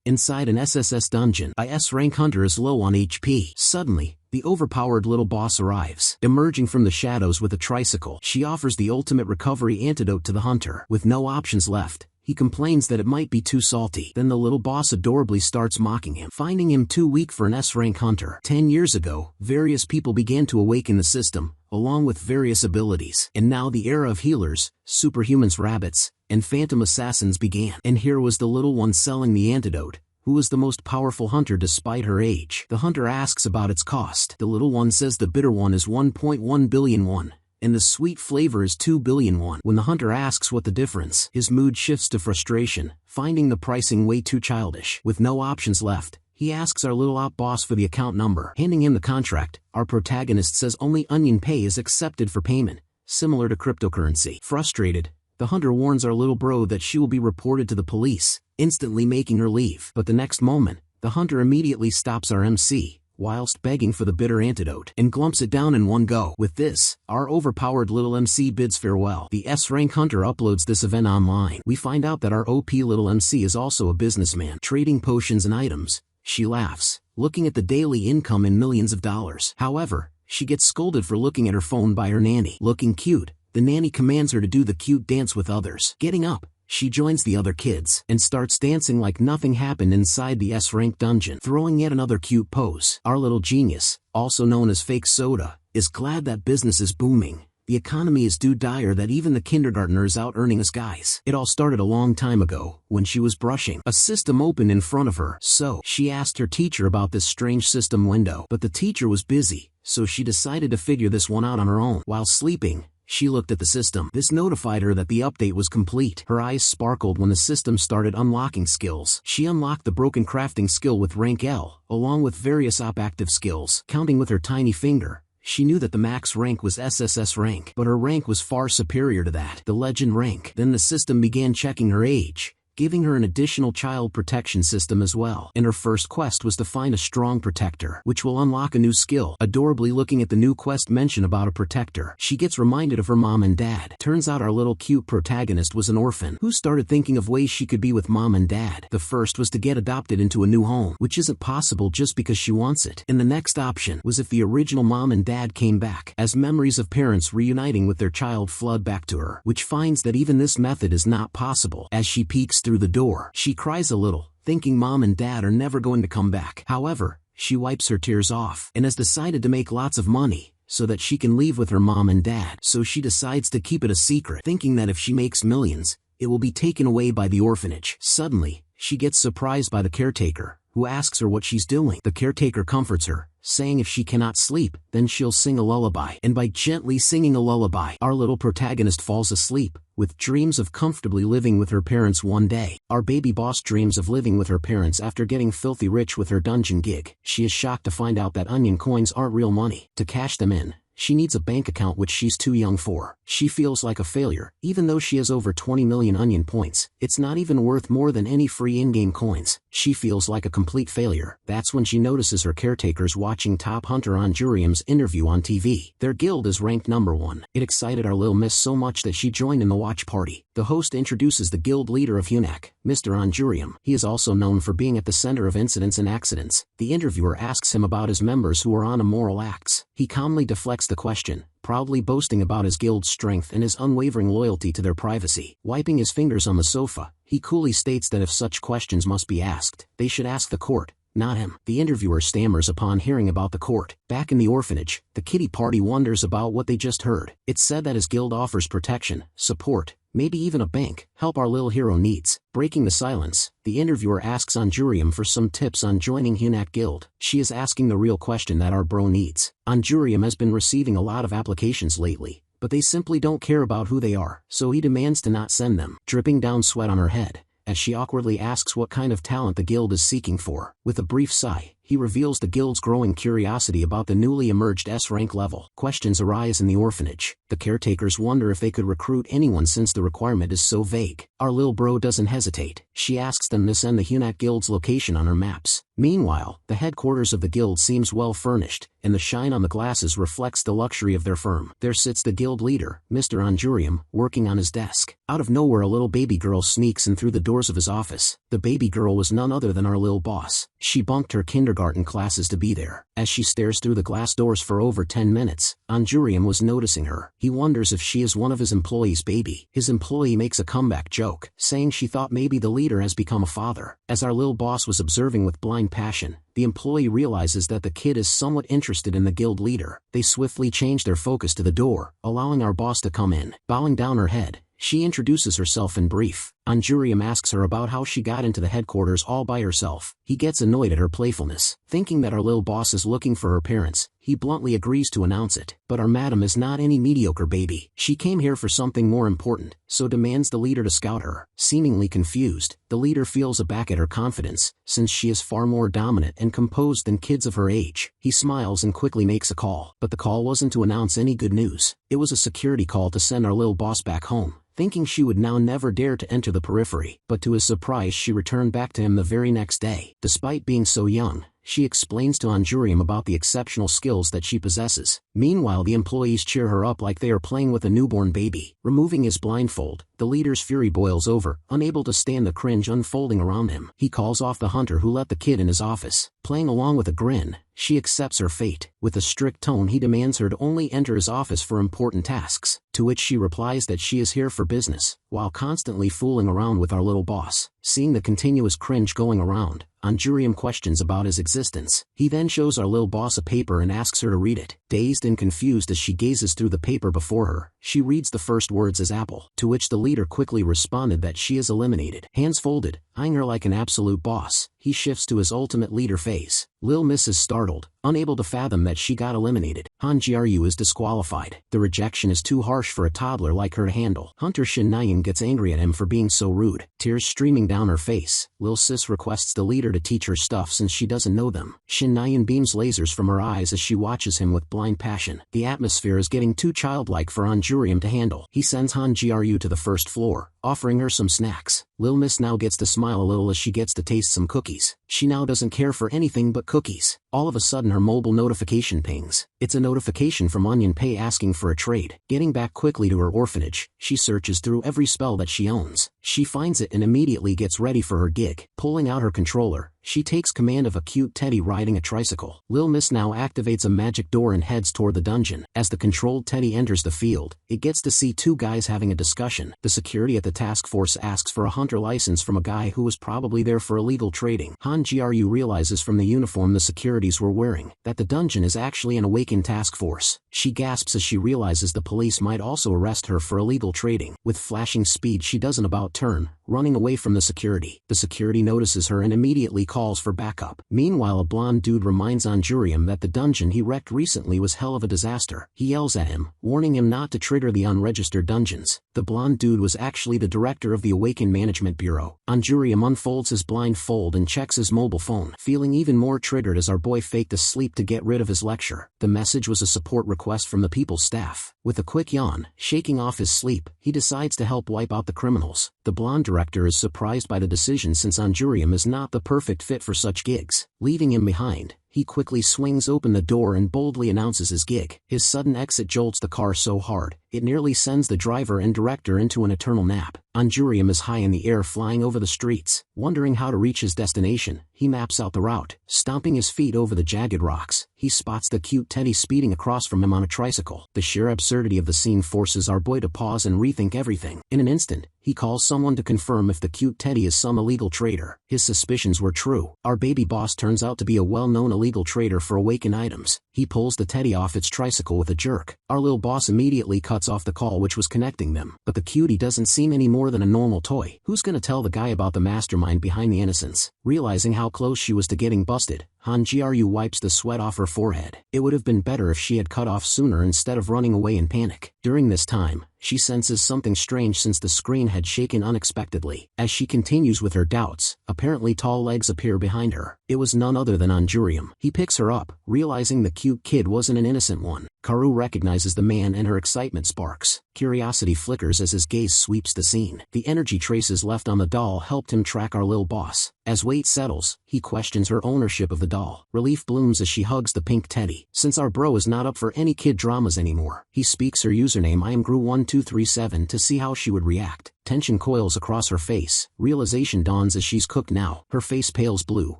Inside an SSS dungeon, a S-rank hunter is low on HP. Suddenly, the overpowered little boss arrives. Emerging from the shadows with a tricycle, she offers the ultimate recovery antidote to the hunter. With no options left, he complains that it might be too salty. Then the little boss adorably starts mocking him, finding him too weak for an S-rank hunter. 10 years ago, various people began to awaken the system, along with various abilities. And now the era of healers, superhumans, rabbits, and phantom assassins began. And here was the little one selling the antidote, who was the most powerful hunter despite her age. The hunter asks about its cost. The little one says the bitter one is 1.1 billion won, and the sweet flavor is 2 billion won. When the hunter asks what the difference, his mood shifts to frustration, finding the pricing way too childish. With no options left, he asks our little op boss for the account number. Handing him the contract, our protagonist says only Onion Pay is accepted for payment, similar to cryptocurrency. Frustrated, the hunter warns our little bro that she will be reported to the police, instantly making her leave. But the next moment, the hunter immediately stops our MC, whilst begging for the bitter antidote, and glumps it down in one go. With this, our overpowered little MC bids farewell. The S-rank hunter uploads this event online. We find out that our OP little MC is also a businessman, trading potions and items. She laughs, looking at the daily income in millions of dollars. However, she gets scolded for looking at her phone by her nanny. Looking cute, the nanny commands her to do the cute dance with others. Getting up, she joins the other kids and starts dancing like nothing happened inside the S-rank dungeon, throwing yet another cute pose. Our little genius, also known as Fake Soda, is glad that business is booming. The economy is too dire that even the kindergartner is out earning us guys. It all started a long time ago, when she was brushing. A system opened in front of her, so she asked her teacher about this strange system window. But the teacher was busy, so she decided to figure this one out on her own. While sleeping, she looked at the system. This notified her that the update was complete. Her eyes sparkled when the system started unlocking skills. She unlocked the broken crafting skill with rank L, along with various op-active skills. Counting with her tiny finger, she knew that the max rank was SSS-rank, but her rank was far superior to that, the legend rank. Then the system began checking her age, giving her an additional child protection system as well. And her first quest was to find a strong protector, which will unlock a new skill. Adorably looking at the new quest mention about a protector, she gets reminded of her mom and dad. Turns out our little cute protagonist was an orphan, who started thinking of ways she could be with mom and dad. The first was to get adopted into a new home, which isn't possible just because she wants it. And the next option was if the original mom and dad came back, as memories of parents reuniting with their child flood back to her, which finds that even this method is not possible. As she peeks through the door, she cries a little, thinking mom and dad are never going to come back. However, she wipes her tears off and has decided to make lots of money so that she can leave with her mom and dad. So she decides to keep it a secret, thinking that if she makes millions, it will be taken away by the orphanage. Suddenly, she gets surprised by the caretaker, who asks her what she's doing. The caretaker comforts her, saying if she cannot sleep, then she'll sing a lullaby. And by gently singing a lullaby, our little protagonist falls asleep, with dreams of comfortably living with her parents one day. Our baby boss dreams of living with her parents after getting filthy rich with her dungeon gig. She is shocked to find out that onion coins aren't real money. To cash them in, she needs a bank account which she's too young for. She feels like a failure, even though she has over 20 million onion points. It's not even worth more than any free in-game coins. She feels like a complete failure. That's when she notices her caretakers watching top hunter Anjurium's interview on TV. Their guild is ranked number 1. It excited our little miss so much that she joined in the watch party. The host introduces the guild leader of Hunak, Mr. Anjurium. He is also known for being at the center of incidents and accidents. The interviewer asks him about his members who are on immoral acts. He calmly deflects the question, proudly boasting about his guild's strength and his unwavering loyalty to their privacy. Wiping his fingers on the sofa, he coolly states that if such questions must be asked, they should ask the court, not him. The interviewer stammers upon hearing about the court. Back in the orphanage, the kitty party wonders about what they just heard. It's said that his guild offers protection, support, maybe even a bank, help our little hero needs. Breaking the silence, the interviewer asks Anjurium for some tips on joining Hunak Guild. She is asking the real question that our bro needs. Anjurium has been receiving a lot of applications lately, but they simply don't care about who they are, so he demands to not send them. Dripping down sweat on her head, as she awkwardly asks what kind of talent the guild is seeking for. With a brief sigh, he reveals the guild's growing curiosity about the newly emerged S-rank level. Questions arise in the orphanage. The caretakers wonder if they could recruit anyone since the requirement is so vague. Our lil bro doesn't hesitate. She asks them to send the Hunat Guild's location on her maps. Meanwhile, the headquarters of the guild seems well furnished, and the shine on the glasses reflects the luxury of their firm. There sits the guild leader, Mr. Anjurium, working on his desk. Out of nowhere, a little baby girl sneaks in through the doors of his office. The baby girl was none other than our lil boss. She bunked her kindergarten classes to be there. As she stares through the glass doors for over 10 minutes, Anjurium was noticing her. He wonders if she is one of his employees' baby. His employee makes a comeback joke, saying she thought maybe the leader has become a father. As our lil boss was observing with blind passion, the employee realizes that the kid is somewhat interested in the guild leader. They swiftly change their focus to the door, allowing our boss to come in. Bowing down her head, she introduces herself in brief. Anjurium asks her about how she got into the headquarters all by herself. He gets annoyed at her playfulness. Thinking that our lil boss is looking for her parents, he bluntly agrees to announce it. But our madam is not any mediocre baby. She came here for something more important, so demands the leader to scout her. Seemingly confused, the leader feels aback at her confidence, since she is far more dominant and composed than kids of her age. He smiles and quickly makes a call. But the call wasn't to announce any good news. It was a security call to send our lil boss back home. Thinking she would now never dare to enter the periphery, but to his surprise she returned back to him the very next day. Despite being so young, she explains to Anjurium about the exceptional skills that she possesses. Meanwhile, the employees cheer her up like they are playing with a newborn baby. Removing his blindfold, the leader's fury boils over, unable to stand the cringe unfolding around him. He calls off the hunter who let the kid in his office. Playing along with a grin, she accepts her fate. With a strict tone, he demands her to only enter his office for important tasks, to which she replies that she is here for business, while constantly fooling around with our little boss. Seeing the continuous cringe going around, Anjurium questions about his existence. He then shows our lil boss a paper and asks her to read it. Dazed and confused as she gazes through the paper before her, she reads the first words as apple, to which the leader quickly responded that she is eliminated. Hands folded, eyeing her like an absolute boss, he shifts to his ultimate leader phase. Lil Miss is startled, unable to fathom that she got eliminated. Hanjiru is disqualified. The rejection is too harsh for a toddler like her to handle. Hunter Shinnayan gets angry at him for being so rude. Tears streaming down her face, Lil Sis requests the leader to teach her stuff since she doesn't know them. Shinnayan beams lasers from her eyes as she watches him with blind passion. The atmosphere is getting too childlike for Anjurium to handle. He sends Hanjiru to the first floor, offering her some snacks. Lil Miss now gets to smile a little as she gets to taste some cookies. She now doesn't care for anything but cookies. All of a sudden her mobile notification pings. It's a notification from Onion Pay asking for a trade. Getting back quickly to her orphanage, she searches through every spell that she owns. She finds it and immediately gets ready for her gig. Pulling out her controller, she takes command of a cute teddy riding a tricycle. Lil Miss now activates a magic door and heads toward the dungeon. As the controlled teddy enters the field, it gets to see two guys having a discussion. The security at the task force asks for a hunter license from a guy who was probably there for illegal trading. Hanjiru realizes from the uniform the securities were wearing that the dungeon is actually an awakened task force. She gasps as she realizes the police might also arrest her for illegal trading. With flashing speed, she does an about turn, running away from the security. The security notices her and immediately calls for backup. Meanwhile, a blonde dude reminds Anjurium that the dungeon he wrecked recently was hell of a disaster. He yells at him, warning him not to trigger the unregistered dungeons. The blonde dude was actually the director of the Awakened Management Bureau. Anjurium unfolds his blindfold and checks his mobile phone, feeling even more triggered as our boy faked asleep to get rid of his lecture. The message was a support request from the people's staff. With a quick yawn, shaking off his sleep, he decides to help wipe out the criminals. The blonde director is surprised by the decision since Anjurium is not the perfect fit for such gigs. Leaving him behind, he quickly swings open the door and boldly announces his gig. His sudden exit jolts the car so hard, it nearly sends the driver and director into an eternal nap. Anjurium is high in the air flying over the streets. Wondering how to reach his destination, he maps out the route. Stomping his feet over the jagged rocks, he spots the cute teddy speeding across from him on a tricycle. The sheer absurdity of the scene forces our boy to pause and rethink everything. In an instant, he calls someone to confirm if the cute teddy is some illegal trader. His suspicions were true. Our baby boss turns out to be a well-known illegal trader for awakened items. He pulls the teddy off its tricycle with a jerk. Our little boss immediately cuts off the call which was connecting them. But the cutie doesn't seem any more than a normal toy. Who's gonna tell the guy about the mastermind behind the innocence? Realizing how close she was to getting busted, Hanjiaryu wipes the sweat off her forehead. It would have been better if she had cut off sooner instead of running away in panic. During this time, she senses something strange since the screen had shaken unexpectedly. As she continues with her doubts, apparently tall legs appear behind her. It was none other than Anjurium. He picks her up, realizing the cute kid wasn't an innocent one. Karu recognizes the man and her excitement sparks. Curiosity flickers as his gaze sweeps the scene. The energy traces left on the doll helped him track our lil boss. As weight settles, he questions her ownership of the doll. Relief blooms as she hugs the pink teddy. Since our bro is not up for any kid dramas anymore, he speaks her username IamGru1237 to see how she would react. Tension coils across her face. Realization dawns as she's cooked now. Her face pales blue.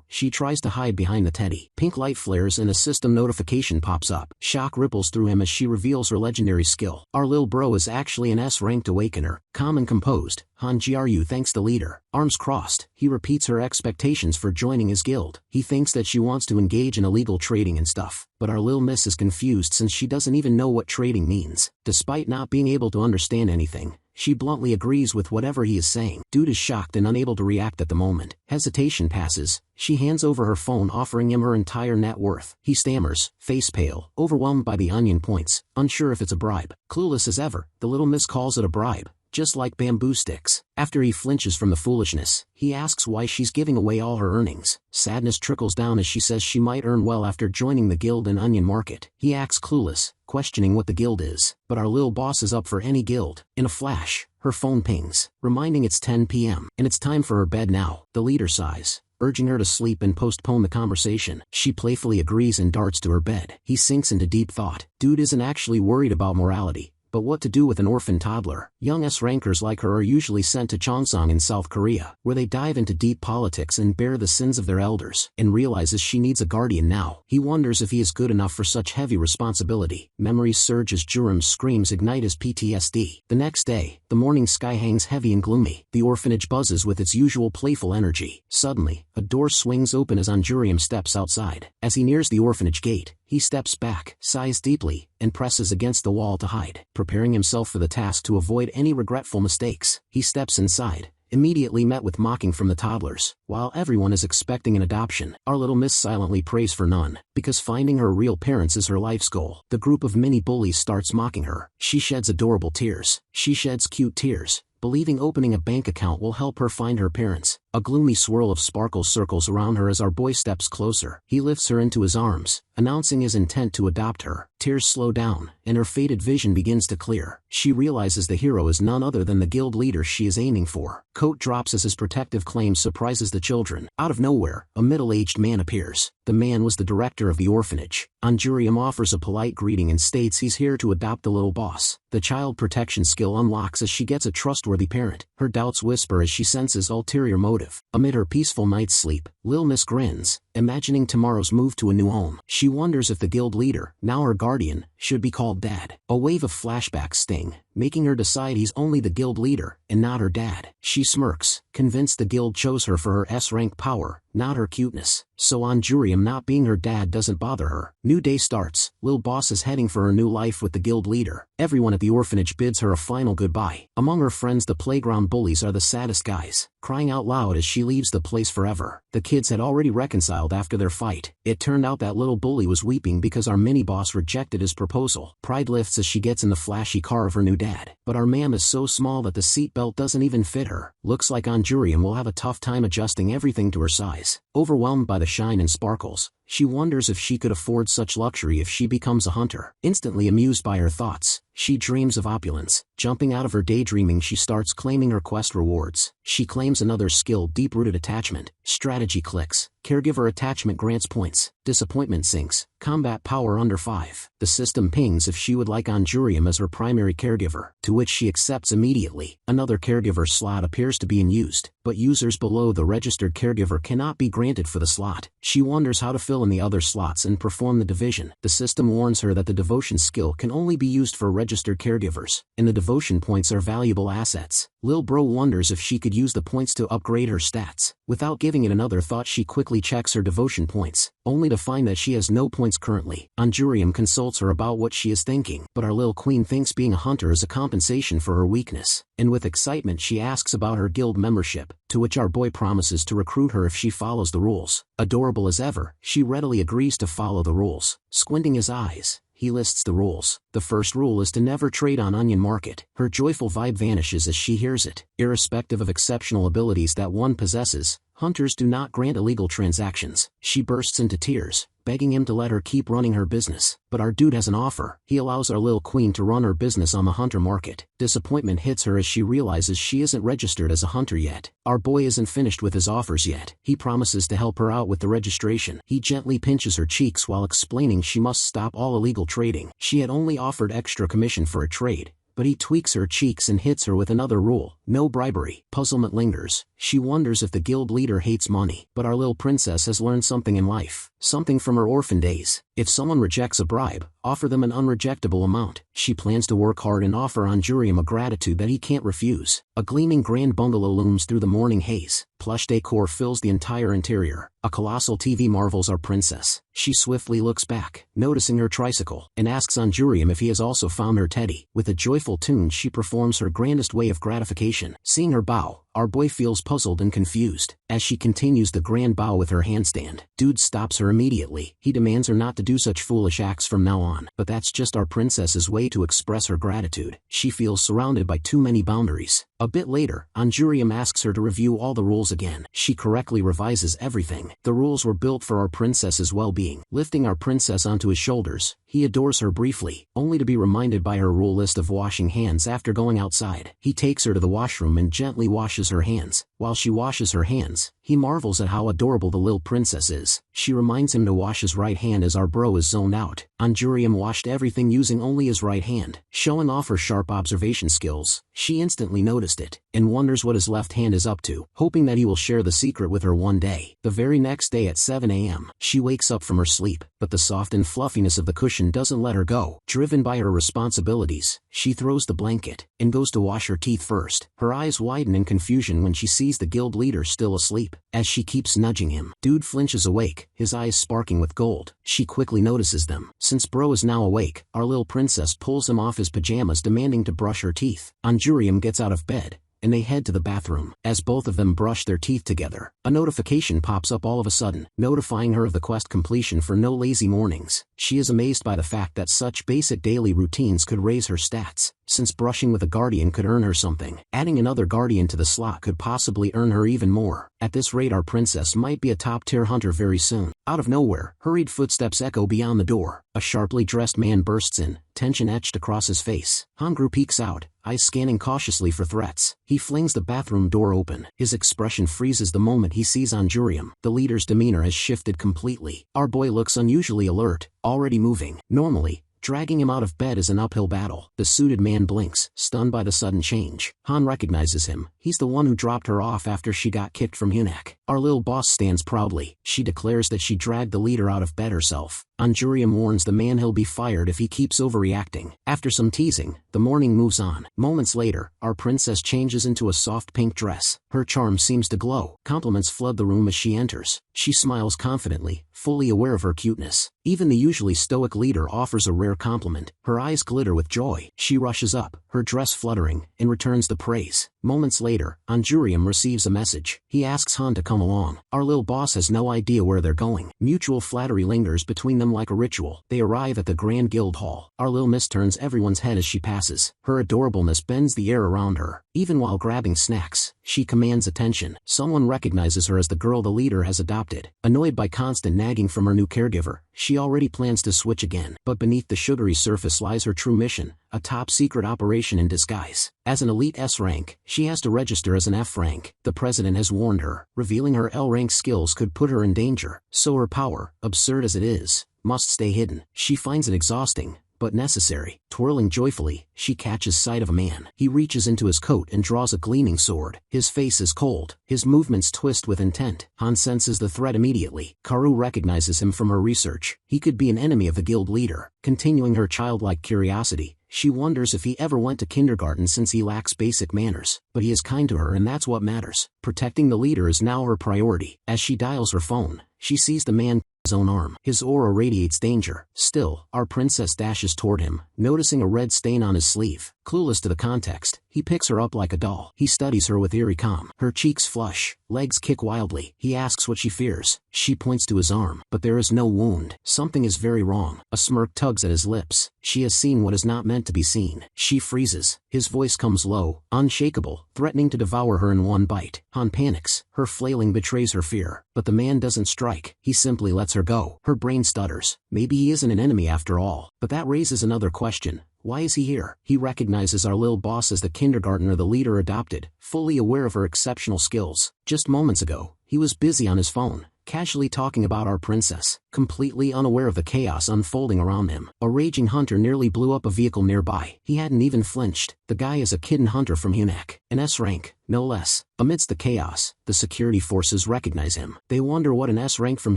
She tries to hide behind the teddy. Pink light flares and a system notification pops up. Shock ripples through him as she reveals her legendary skill. Our lil bro is actually an S-ranked awakener. Calm and composed, Hanjiaryu thanks the leader. Arms crossed, he repeats her expectations for joining his guild. He thinks that she wants to engage in illegal trading and stuff. But our lil miss is confused since she doesn't even know what trading means. Despite not being able to understand anything, she bluntly agrees with whatever he is saying. Dude is shocked and unable to react at the moment. Hesitation passes. She hands over her phone offering him her entire net worth. He stammers, face pale, overwhelmed by the onion points, unsure if it's a bribe. Clueless as ever, the little miss calls it a bribe, just like bamboo sticks. After he flinches from the foolishness, he asks why she's giving away all her earnings. Sadness trickles down as she says she might earn well after joining the guild in Onion Market. He acts clueless, questioning what the guild is, but our lil boss is up for any guild. In a flash, her phone pings, reminding it's 10 p.m. and it's time for her bed now. The leader sighs, urging her to sleep and postpone the conversation. She playfully agrees and darts to her bed. He sinks into deep thought. Dude isn't actually worried about morality, but what to do with an orphan toddler. Young S-rankers like her are usually sent to Cheongsong in South Korea, where they dive into deep politics and bear the sins of their elders, and realizes she needs a guardian now. He wonders if he is good enough for such heavy responsibility. Memories surge as Jurim's screams ignite his PTSD. The next day, the morning sky hangs heavy and gloomy. The orphanage buzzes with its usual playful energy. Suddenly, a door swings open as Anjurium steps outside. As he nears the orphanage gate, he steps back, sighs deeply, and presses against the wall to hide, preparing himself for the task to avoid any regretful mistakes. He steps inside, immediately met with mocking from the toddlers. While everyone is expecting an adoption, our little miss silently prays for none, because finding her real parents is her life's goal. The group of mini bullies starts mocking her. She sheds adorable tears. She sheds cute tears, believing opening a bank account will help her find her parents. A gloomy swirl of sparkles circles around her as our boy steps closer. He lifts her into his arms, announcing his intent to adopt her. Tears slow down, and her faded vision begins to clear. She realizes the hero is none other than the guild leader she is aiming for. Coat drops as his protective claim surprises the children. Out of nowhere, a middle-aged man appears. The man was the director of the orphanage. Anjurium offers a polite greeting and states he's here to adopt the little boss. The child protection skill unlocks as she gets a trustworthy parent. Her doubts whisper as she senses ulterior motive. Amid her peaceful night's sleep, Lil Miss grins, imagining tomorrow's move to a new home. She wonders if the guild leader, now her guardian, should be called Dad. A wave of flashbacks sting, making her decide he's only the guild leader, and not her dad. She smirks, convinced the guild chose her for her S-rank power, not her cuteness. So Anjurium not being her dad doesn't bother her. New day starts. Lil Boss is heading for her new life with the guild leader. Everyone at the orphanage bids her a final goodbye. Among her friends, the playground bullies are the saddest guys, crying out loud as she leaves the place forever. The kids had already reconciled after their fight. It turned out that little bully was weeping because our mini-boss rejected his proposal. Pride lifts as she gets in the flashy car of her new dad. But our ma'am is so small that the seatbelt doesn't even fit her. Looks like Anjurium will have a tough time adjusting everything to her size. Overwhelmed by the shine and sparkles, she wonders if she could afford such luxury if she becomes a hunter. Instantly amused by her thoughts, she dreams of opulence. Jumping out of her daydreaming, she starts claiming her quest rewards. She claims another skill, deep-rooted attachment. Strategy clicks. Caregiver attachment grants points. Disappointment sinks. Combat power under 5. The system pings if she would like Anjurium as her primary caregiver, to which she accepts immediately. Another caregiver slot appears to be unused, but users below the registered caregiver cannot be granted for the slot. She wonders how to fill in the other slots and perform the division. The system warns her that the devotion skill can only be used for registered caregivers, and the devotion points are valuable assets. Lil Bro wonders if she could use the points to upgrade her stats. Without giving it another thought, she quickly checks her devotion points, only to find that she has no points currently. Anjurium consults her about what she is thinking, but our Lil Queen thinks being a hunter is a compensation for her weakness, and with excitement she asks about her guild membership. step, to which our boy promises to recruit her if she follows the rules. Adorable as ever, she readily agrees to follow the rules. Squinting his eyes, he lists the rules. The first rule is to never trade on Onion Market. Her joyful vibe vanishes as she hears it. Irrespective of exceptional abilities that one possesses, hunters do not grant illegal transactions. She bursts into tears, begging him to let her keep running her business. But our dude has an offer. He allows our lil queen to run her business on the hunter market. Disappointment hits her as she realizes she isn't registered as a hunter yet. Our boy isn't finished with his offers yet. He promises to help her out with the registration. He gently pinches her cheeks while explaining she must stop all illegal trading. She had only offered extra commission for a trade, but he tweaks her cheeks and hits her with another rule: no bribery. Puzzlement lingers. She wonders if the guild leader hates money. But our little princess has learned something in life. Something from her orphan days. If someone rejects a bribe, offer them an unrejectable amount. She plans to work hard and offer Anjurium a gratitude that he can't refuse. A gleaming grand bungalow looms through the morning haze. Plush decor fills the entire interior. A colossal TV marvels our princess. She swiftly looks back, noticing her tricycle, and asks Anjurium if he has also found her teddy. With a joyful tune she performs her grandest way of gratification. Seeing her bow, our boy feels puzzled and confused. As she continues the grand bow with her handstand, dude stops her immediately. He demands her not to do such foolish acts from now on. But that's just our princess's way to express her gratitude. She feels surrounded by too many boundaries. A bit later, Anjurium asks her to review all the rules again. She correctly revises everything. The rules were built for our princess's well-being. Lifting our princess onto his shoulders, he adores her briefly, only to be reminded by her rule list of washing hands after going outside. He takes her to the washroom and gently washes her hands. While she washes her hands, he marvels at how adorable the little princess is. She reminds him to wash his right hand as our bro is zoned out. Anjurium washed everything using only his right hand, showing off her sharp observation skills. She instantly noticed it, and wonders what his left hand is up to, hoping that he will share the secret with her one day. The very next day at 7 a.m., she wakes up from her sleep, but the soft and fluffiness of the cushion doesn't let her go. Driven by her responsibilities, she throws the blanket, and goes to wash her teeth first. Her eyes widen in confusion when she sees the guild leader still asleep. As she keeps nudging him, dude flinches awake, his eyes sparking with gold. She quickly notices them. Since bro is now awake, our little princess pulls him off his pajamas, demanding to brush her teeth. Anjurium gets out of bed, and they head to the bathroom. As both of them brush their teeth together, a notification pops up all of a sudden, notifying her of the quest completion for No Lazy Mornings. She is amazed by the fact that such basic daily routines could raise her stats, since brushing with a guardian could earn her something. Adding another guardian to the slot could possibly earn her even more. At this rate, our princess might be a top-tier hunter very soon. Out of nowhere, hurried footsteps echo beyond the door. A sharply dressed man bursts in, tension etched across his face. Hangru peeks out, eyes scanning cautiously for threats. He flings the bathroom door open. His expression freezes the moment he sees Anjurium. The leader's demeanor has shifted completely. Our boy looks unusually alert, already moving. Normally, dragging him out of bed is an uphill battle. The suited man blinks, stunned by the sudden change. Han recognizes him. He's the one who dropped her off after she got kicked from Hunak. Our little boss stands proudly. She declares that she dragged the leader out of bed herself. Anjurium warns the man he'll be fired if he keeps overreacting. After some teasing, the morning moves on. Moments later, our princess changes into a soft pink dress. Her charm seems to glow. Compliments flood the room as she enters. She smiles confidently, fully aware of her cuteness. Even the usually stoic leader offers a rare compliment. Her eyes glitter with joy. She rushes up, her dress fluttering, and returns the praise. Moments later, Anjurium receives a message. He asks Han to come along. Our little boss has no idea where they're going. Mutual flattery lingers between them like a ritual. They arrive at the Grand Guild Hall. Our little miss turns everyone's head as she passes. Her adorableness bends the air around her. Even while grabbing snacks, she commands attention. Someone recognizes her as the girl the leader has adopted. Annoyed by constant nagging from her new caregiver, she already plans to switch again. But beneath the sugary surface lies her true mission, a top-secret operation in disguise. As an elite S-rank, she has to register as an F-rank. The president has warned her, revealing her L-rank skills could put her in danger. So her power, absurd as it is, must stay hidden. She finds it exhausting, but necessary. Twirling joyfully, she catches sight of a man. He reaches into his coat and draws a gleaming sword. His face is cold, his movements twist with intent. Han senses the threat immediately. Karu recognizes him from her research. He could be an enemy of the guild leader. Continuing her childlike curiosity, she wonders if he ever went to kindergarten since he lacks basic manners. But he is kind to her and that's what matters. Protecting the leader is now her priority. As she dials her phone, she sees the man his own arm. His aura radiates danger. Still, our princess dashes toward him, noticing a red stain on his sleeve. Clueless to the context, he picks her up like a doll. He studies her with eerie calm. Her cheeks flush, legs kick wildly. He asks what she fears. She points to his arm, but there is no wound. Something is very wrong. A smirk tugs at his lips. She has seen what is not meant to be seen. She freezes. His voice comes low, unshakable, threatening to devour her in one bite. Han panics. Her flailing betrays her fear. But the man doesn't strike. He simply lets her go. Her brain stutters. Maybe he isn't an enemy after all. But that raises another question. Why is he here? He recognizes our little boss as the kindergartner the leader adopted, fully aware of her exceptional skills. Just moments ago, he was busy on his phone, casually talking about our princess, completely unaware of the chaos unfolding around him. A raging hunter nearly blew up a vehicle nearby. He hadn't even flinched. The guy is a kitten hunter from Hunak, an S-rank, no less. Amidst the chaos, the security forces recognize him. They wonder what an S-rank from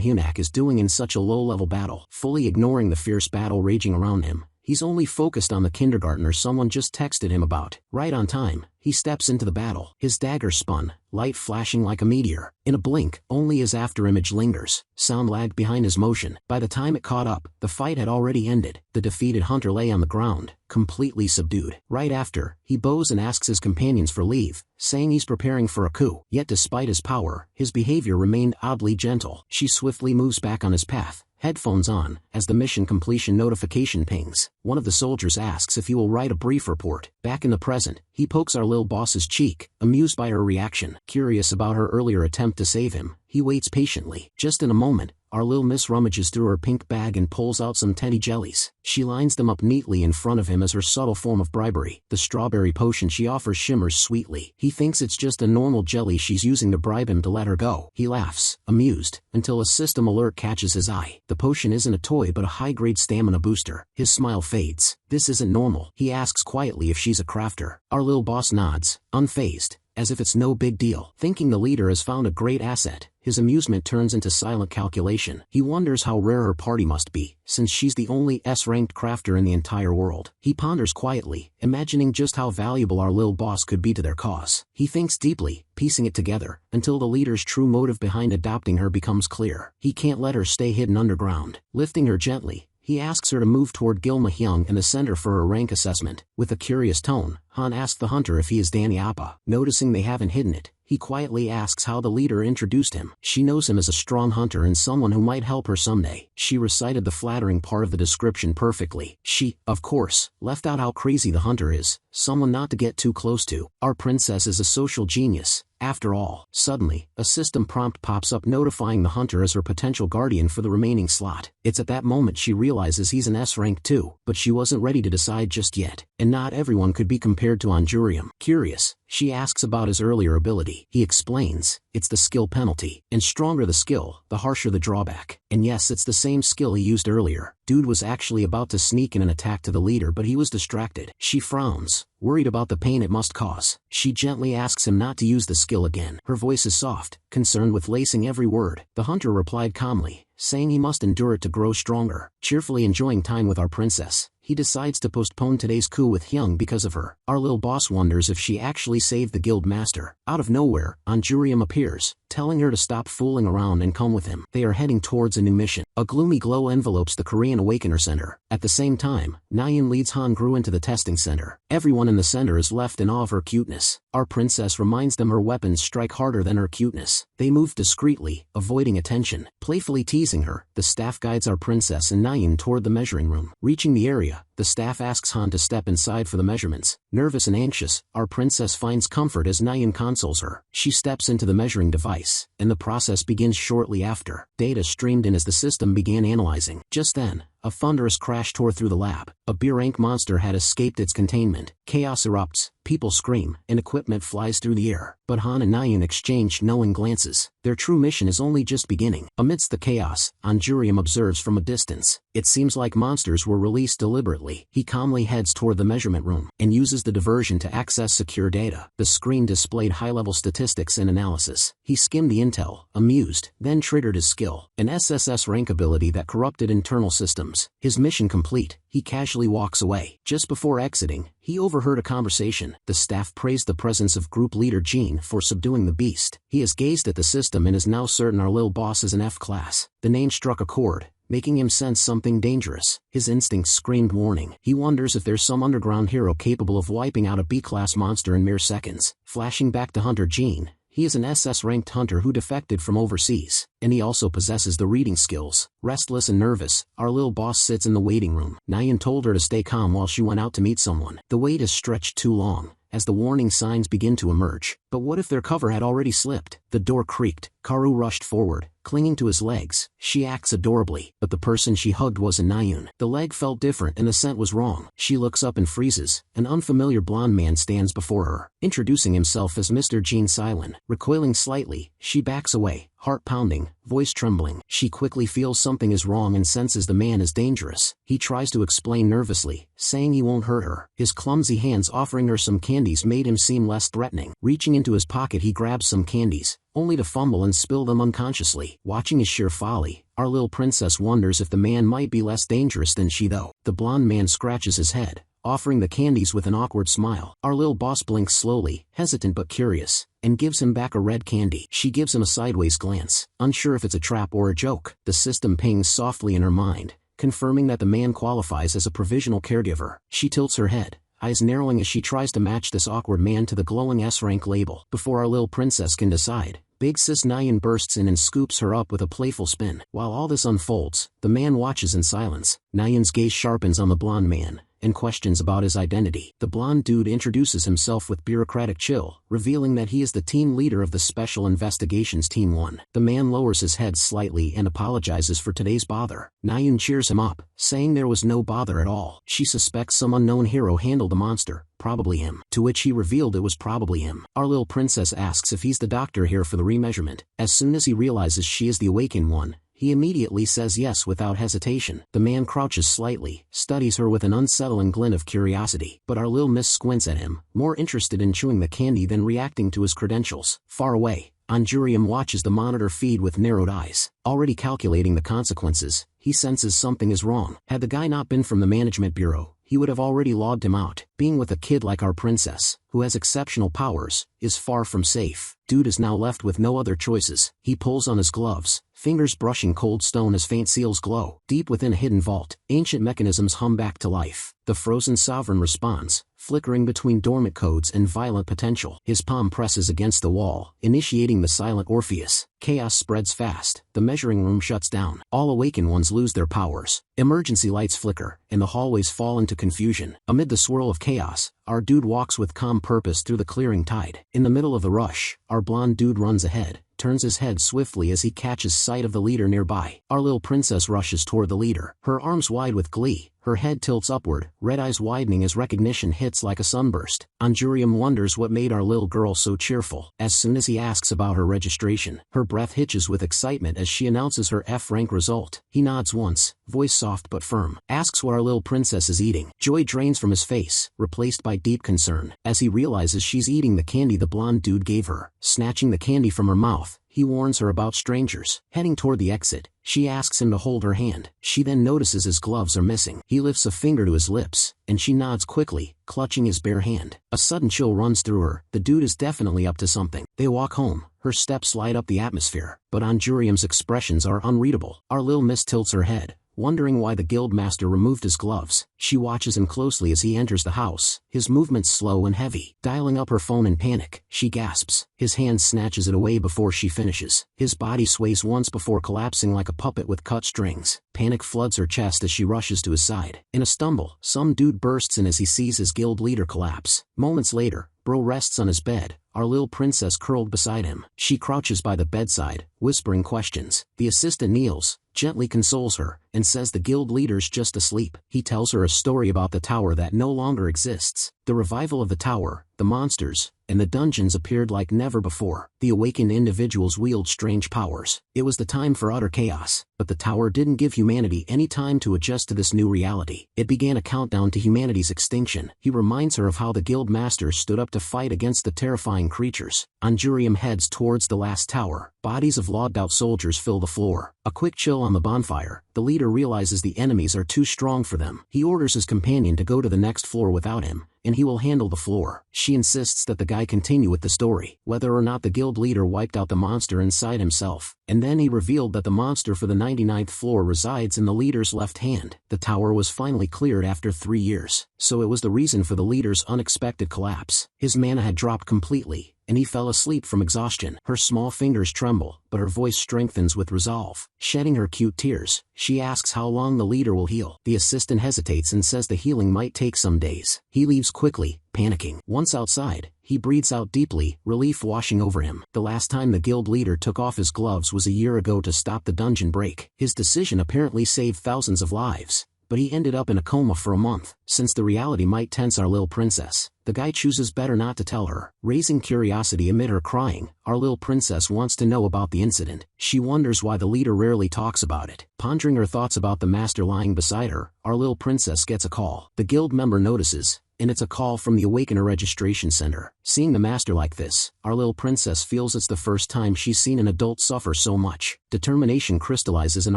Hunak is doing in such a low-level battle. Fully ignoring the fierce battle raging around him, he's only focused on the kindergartner someone just texted him about. Right on time, he steps into the battle. His dagger spun, light flashing like a meteor. In a blink, only his afterimage lingers. Sound lagged behind his motion. By the time it caught up, the fight had already ended. The defeated hunter lay on the ground, completely subdued. Right after, he bows and asks his companions for leave, saying he's preparing for a coup. Yet despite his power, his behavior remained oddly gentle. She swiftly moves back on his path, headphones on, as the mission completion notification pings. One of the soldiers asks if he will write a brief report. Back in the present, he pokes our little boss's cheek, amused by her reaction. Curious about her earlier attempt to save him, he waits patiently. Just in a moment, our little miss rummages through her pink bag and pulls out some teddy jellies. She lines them up neatly in front of him as her subtle form of bribery. The strawberry potion she offers shimmers sweetly. He thinks it's just a normal jelly she's using to bribe him to let her go. He laughs, amused, until a system alert catches his eye. The potion isn't a toy but a high-grade stamina booster. His smile fades. This isn't normal. He asks quietly if she's a crafter. Our little boss nods, unfazed, as if it's no big deal. Thinking the leader has found a great asset, his amusement turns into silent calculation. He wonders how rare her party must be, since she's the only S-ranked crafter in the entire world. He ponders quietly, imagining just how valuable our little boss could be to their cause. He thinks deeply, piecing it together, until the leader's true motive behind adopting her becomes clear. He can't let her stay hidden underground. Lifting her gently, he asks her to move toward Gilma-hyung and the center for her rank assessment. With a curious tone, Han asks the hunter if he is Danny Appa. Noticing they haven't hidden it, he quietly asks how the leader introduced him. She knows him as a strong hunter and someone who might help her someday. She recited the flattering part of the description perfectly. She, of course, left out how crazy the hunter is, someone not to get too close to. Our princess is a social genius, after all. Suddenly, a system prompt pops up notifying the hunter as her potential guardian for the remaining slot. It's at that moment she realizes he's an S-rank too, but she wasn't ready to decide just yet. And not everyone could be compared to Anjurium. Curious, she asks about his earlier ability. He explains, it's the skill penalty. And stronger the skill, the harsher the drawback. And yes, it's the same skill he used earlier. Dude was actually about to sneak in an attack to the leader but he was distracted. She frowns, worried about the pain it must cause. She gently asks him not to use the skill again. Her voice is soft, concerned with lacing every word. The hunter replied calmly, saying he must endure it to grow stronger. Cheerfully enjoying time with our princess, he decides to postpone today's coup with Hyung because of her. Our little boss wonders if she actually saved the guild master. Out of nowhere, Anjurium appears, telling her to stop fooling around and come with him. They are heading towards a new mission. A gloomy glow envelopes the Korean Awakener Center. At the same time, Nayeon leads Han Gru into the testing center. Everyone in the center is left in awe of her cuteness. Our princess reminds them her weapons strike harder than her cuteness. They move discreetly, avoiding attention. Playfully teasing her, the staff guides our princess and Nayeon toward the measuring room. Reaching the area, the staff asks Han to step inside for the measurements. Nervous and anxious, our princess finds comfort as Nayeon consoles her. She steps into the measuring device, and the process begins shortly after. Data streamed in as the system began analyzing. Just then, a thunderous crash tore through the lab. A B-rank monster had escaped its containment. Chaos erupts, people scream, and equipment flies through the air. But Han and Nayeon exchange knowing glances. Their true mission is only just beginning. Amidst the chaos, Anjurium observes from a distance. It seems like monsters were released deliberately. He calmly heads toward the measurement room, and uses the diversion to access secure data. The screen displayed high-level statistics and analysis. He skimmed the intel, amused, then triggered his skill, an SSS-rank ability that corrupted internal systems. His mission complete, he casually walks away. Just before exiting, he overheard a conversation. The staff praised the presence of group leader Jean for subduing the beast. He has gazed at the system and is now certain our little boss is an F-class. The name struck a chord, making him sense something dangerous. His instincts screamed warning. He wonders if there's some underground hero capable of wiping out a B-class monster in mere seconds. Flashing back to Hunter Gene, he is an SS-ranked hunter who defected from overseas, and he also possesses the reading skills. Restless and nervous, our little boss sits in the waiting room. Nayan told her to stay calm while she went out to meet someone. The wait is stretched too long, as the warning signs begin to emerge. But what if their cover had already slipped? The door creaked. Karu rushed forward, clinging to his legs. She acts adorably, but the person she hugged wasn't Nayun. The leg felt different and the scent was wrong. She looks up and freezes. An unfamiliar blonde man stands before her, introducing himself as Mr. Gene Silin. Recoiling slightly, she backs away, heart pounding, voice trembling. She quickly feels something is wrong and senses the man is dangerous. He tries to explain nervously, saying he won't hurt her. His clumsy hands offering her some candies made him seem less threatening. Reaching into his pocket, he grabs some candies, only to fumble and spill them unconsciously. Watching his sheer folly, our little princess wonders if the man might be less dangerous than she though. The blonde man scratches his head, offering the candies with an awkward smile. Our little boss blinks slowly, hesitant but curious, and gives him back a red candy. She gives him a sideways glance, unsure if it's a trap or a joke. The system pings softly in her mind, confirming that the man qualifies as a provisional caregiver. She tilts her head, eyes narrowing as she tries to match this awkward man to the glowing S-rank label. Before our little princess can decide, Big Sis Nayan bursts in and scoops her up with a playful spin. While all this unfolds, the man watches in silence. Nayan's gaze sharpens on the blonde man, and questions about his identity. The blonde dude introduces himself with bureaucratic chill, revealing that he is the team leader of the Special Investigations Team 1. The man lowers his head slightly and apologizes for today's bother. Nayan cheers him up, saying there was no bother at all. She suspects some unknown hero handled the monster, probably him. To which he revealed it was probably him. Our little princess asks if he's the doctor here for the remeasurement. As soon as he realizes she is the awakened one, he immediately says yes without hesitation. The man crouches slightly, studies her with an unsettling glint of curiosity. But our little miss squints at him, more interested in chewing the candy than reacting to his credentials. Far away, Anjurium watches the monitor feed with narrowed eyes. Already calculating the consequences, he senses something is wrong. Had the guy not been from the management bureau, he would have already logged him out. Being with a kid like our princess, who has exceptional powers, is far from safe. Dude is now left with no other choices. He pulls on his gloves, fingers brushing cold stone as faint seals glow. Deep within a hidden vault, ancient mechanisms hum back to life. The frozen sovereign responds, flickering between dormant codes and violent potential. His palm presses against the wall, initiating the silent Orpheus. Chaos spreads fast. The measuring room shuts down. All awakened ones lose their powers. Emergency lights flicker, and the hallways fall into confusion. Amid the swirl of chaos, our dude walks with calm purpose through the clearing tide. In the middle of the rush, our blonde dude runs ahead, turns his head swiftly as he catches sight of the leader nearby. Our little princess rushes toward the leader, her arms wide with glee. Her head tilts upward, red eyes widening as recognition hits like a sunburst. Anjurium wonders what made our little girl so cheerful. As soon as he asks about her registration, her breath hitches with excitement as she announces her F-rank result. He nods once, voice soft but firm, asks what our little princess is eating. Joy drains from his face, replaced by deep concern, as he realizes she's eating the candy the blonde dude gave her. Snatching the candy from her mouth, he warns her about strangers. Heading toward the exit, she asks him to hold her hand. She then notices his gloves are missing. He lifts a finger to his lips, and she nods quickly, clutching his bare hand. A sudden chill runs through her. The dude is definitely up to something. They walk home. Her steps light up the atmosphere, but Anjurium's expressions are unreadable. Our little miss tilts her head, wondering why the guildmaster removed his gloves. She watches him closely as he enters the house, his movements slow and heavy. Dialing up her phone in panic, she gasps. His hand snatches it away before she finishes. His body sways once before collapsing like a puppet with cut strings. Panic floods her chest as she rushes to his side. In a stumble, some dude bursts in as he sees his guild leader collapse. Moments later, Bro rests on his bed, our little princess curled beside him. She crouches by the bedside, whispering questions. The assistant kneels, gently consoles her, and says the guild leader's just asleep. He tells her a story about the tower that no longer exists. The revival of the tower, the monsters, and the dungeons appeared like never before. The awakened individuals wield strange powers. It was the time for utter chaos, but the tower didn't give humanity any time to adjust to this new reality. It began a countdown to humanity's extinction. He reminds her of how the guild masters stood up to fight against the terrifying creatures. Anjurium heads towards the last tower, Bodies of logged-out soldiers fill the floor. A quick chill on the bonfire, the leader realizes the enemies are too strong for them. He orders his companion to go to the next floor without him, and he will handle the floor. She insists that the guy continue with the story, whether or not the guild leader wiped out the monster inside himself. And then he revealed that the monster for the 99th floor resides in the leader's left hand. The tower was finally cleared after 3 years, so it was the reason for the leader's unexpected collapse. His mana had dropped completely, and he fell asleep from exhaustion. Her small fingers tremble, but her voice strengthens with resolve. Shedding her cute tears, she asks how long the leader will heal. The assistant hesitates and says the healing might take some days. He leaves quickly, panicking. Once outside, he breathes out deeply, relief washing over him. The last time the guild leader took off his gloves was a year ago to stop the dungeon break. His decision apparently saved thousands of lives, but he ended up in a coma for a month. Since the reality might tense our little princess, the guy chooses better not to tell her. Raising curiosity amid her crying, our little princess wants to know about the incident. She wonders why the leader rarely talks about it. Pondering her thoughts about the master lying beside her, our little princess gets a call. The guild member notices, and it's a call from the Awakener Registration Center. Seeing the master like this, our little princess feels it's the first time she's seen an adult suffer so much. Determination crystallizes in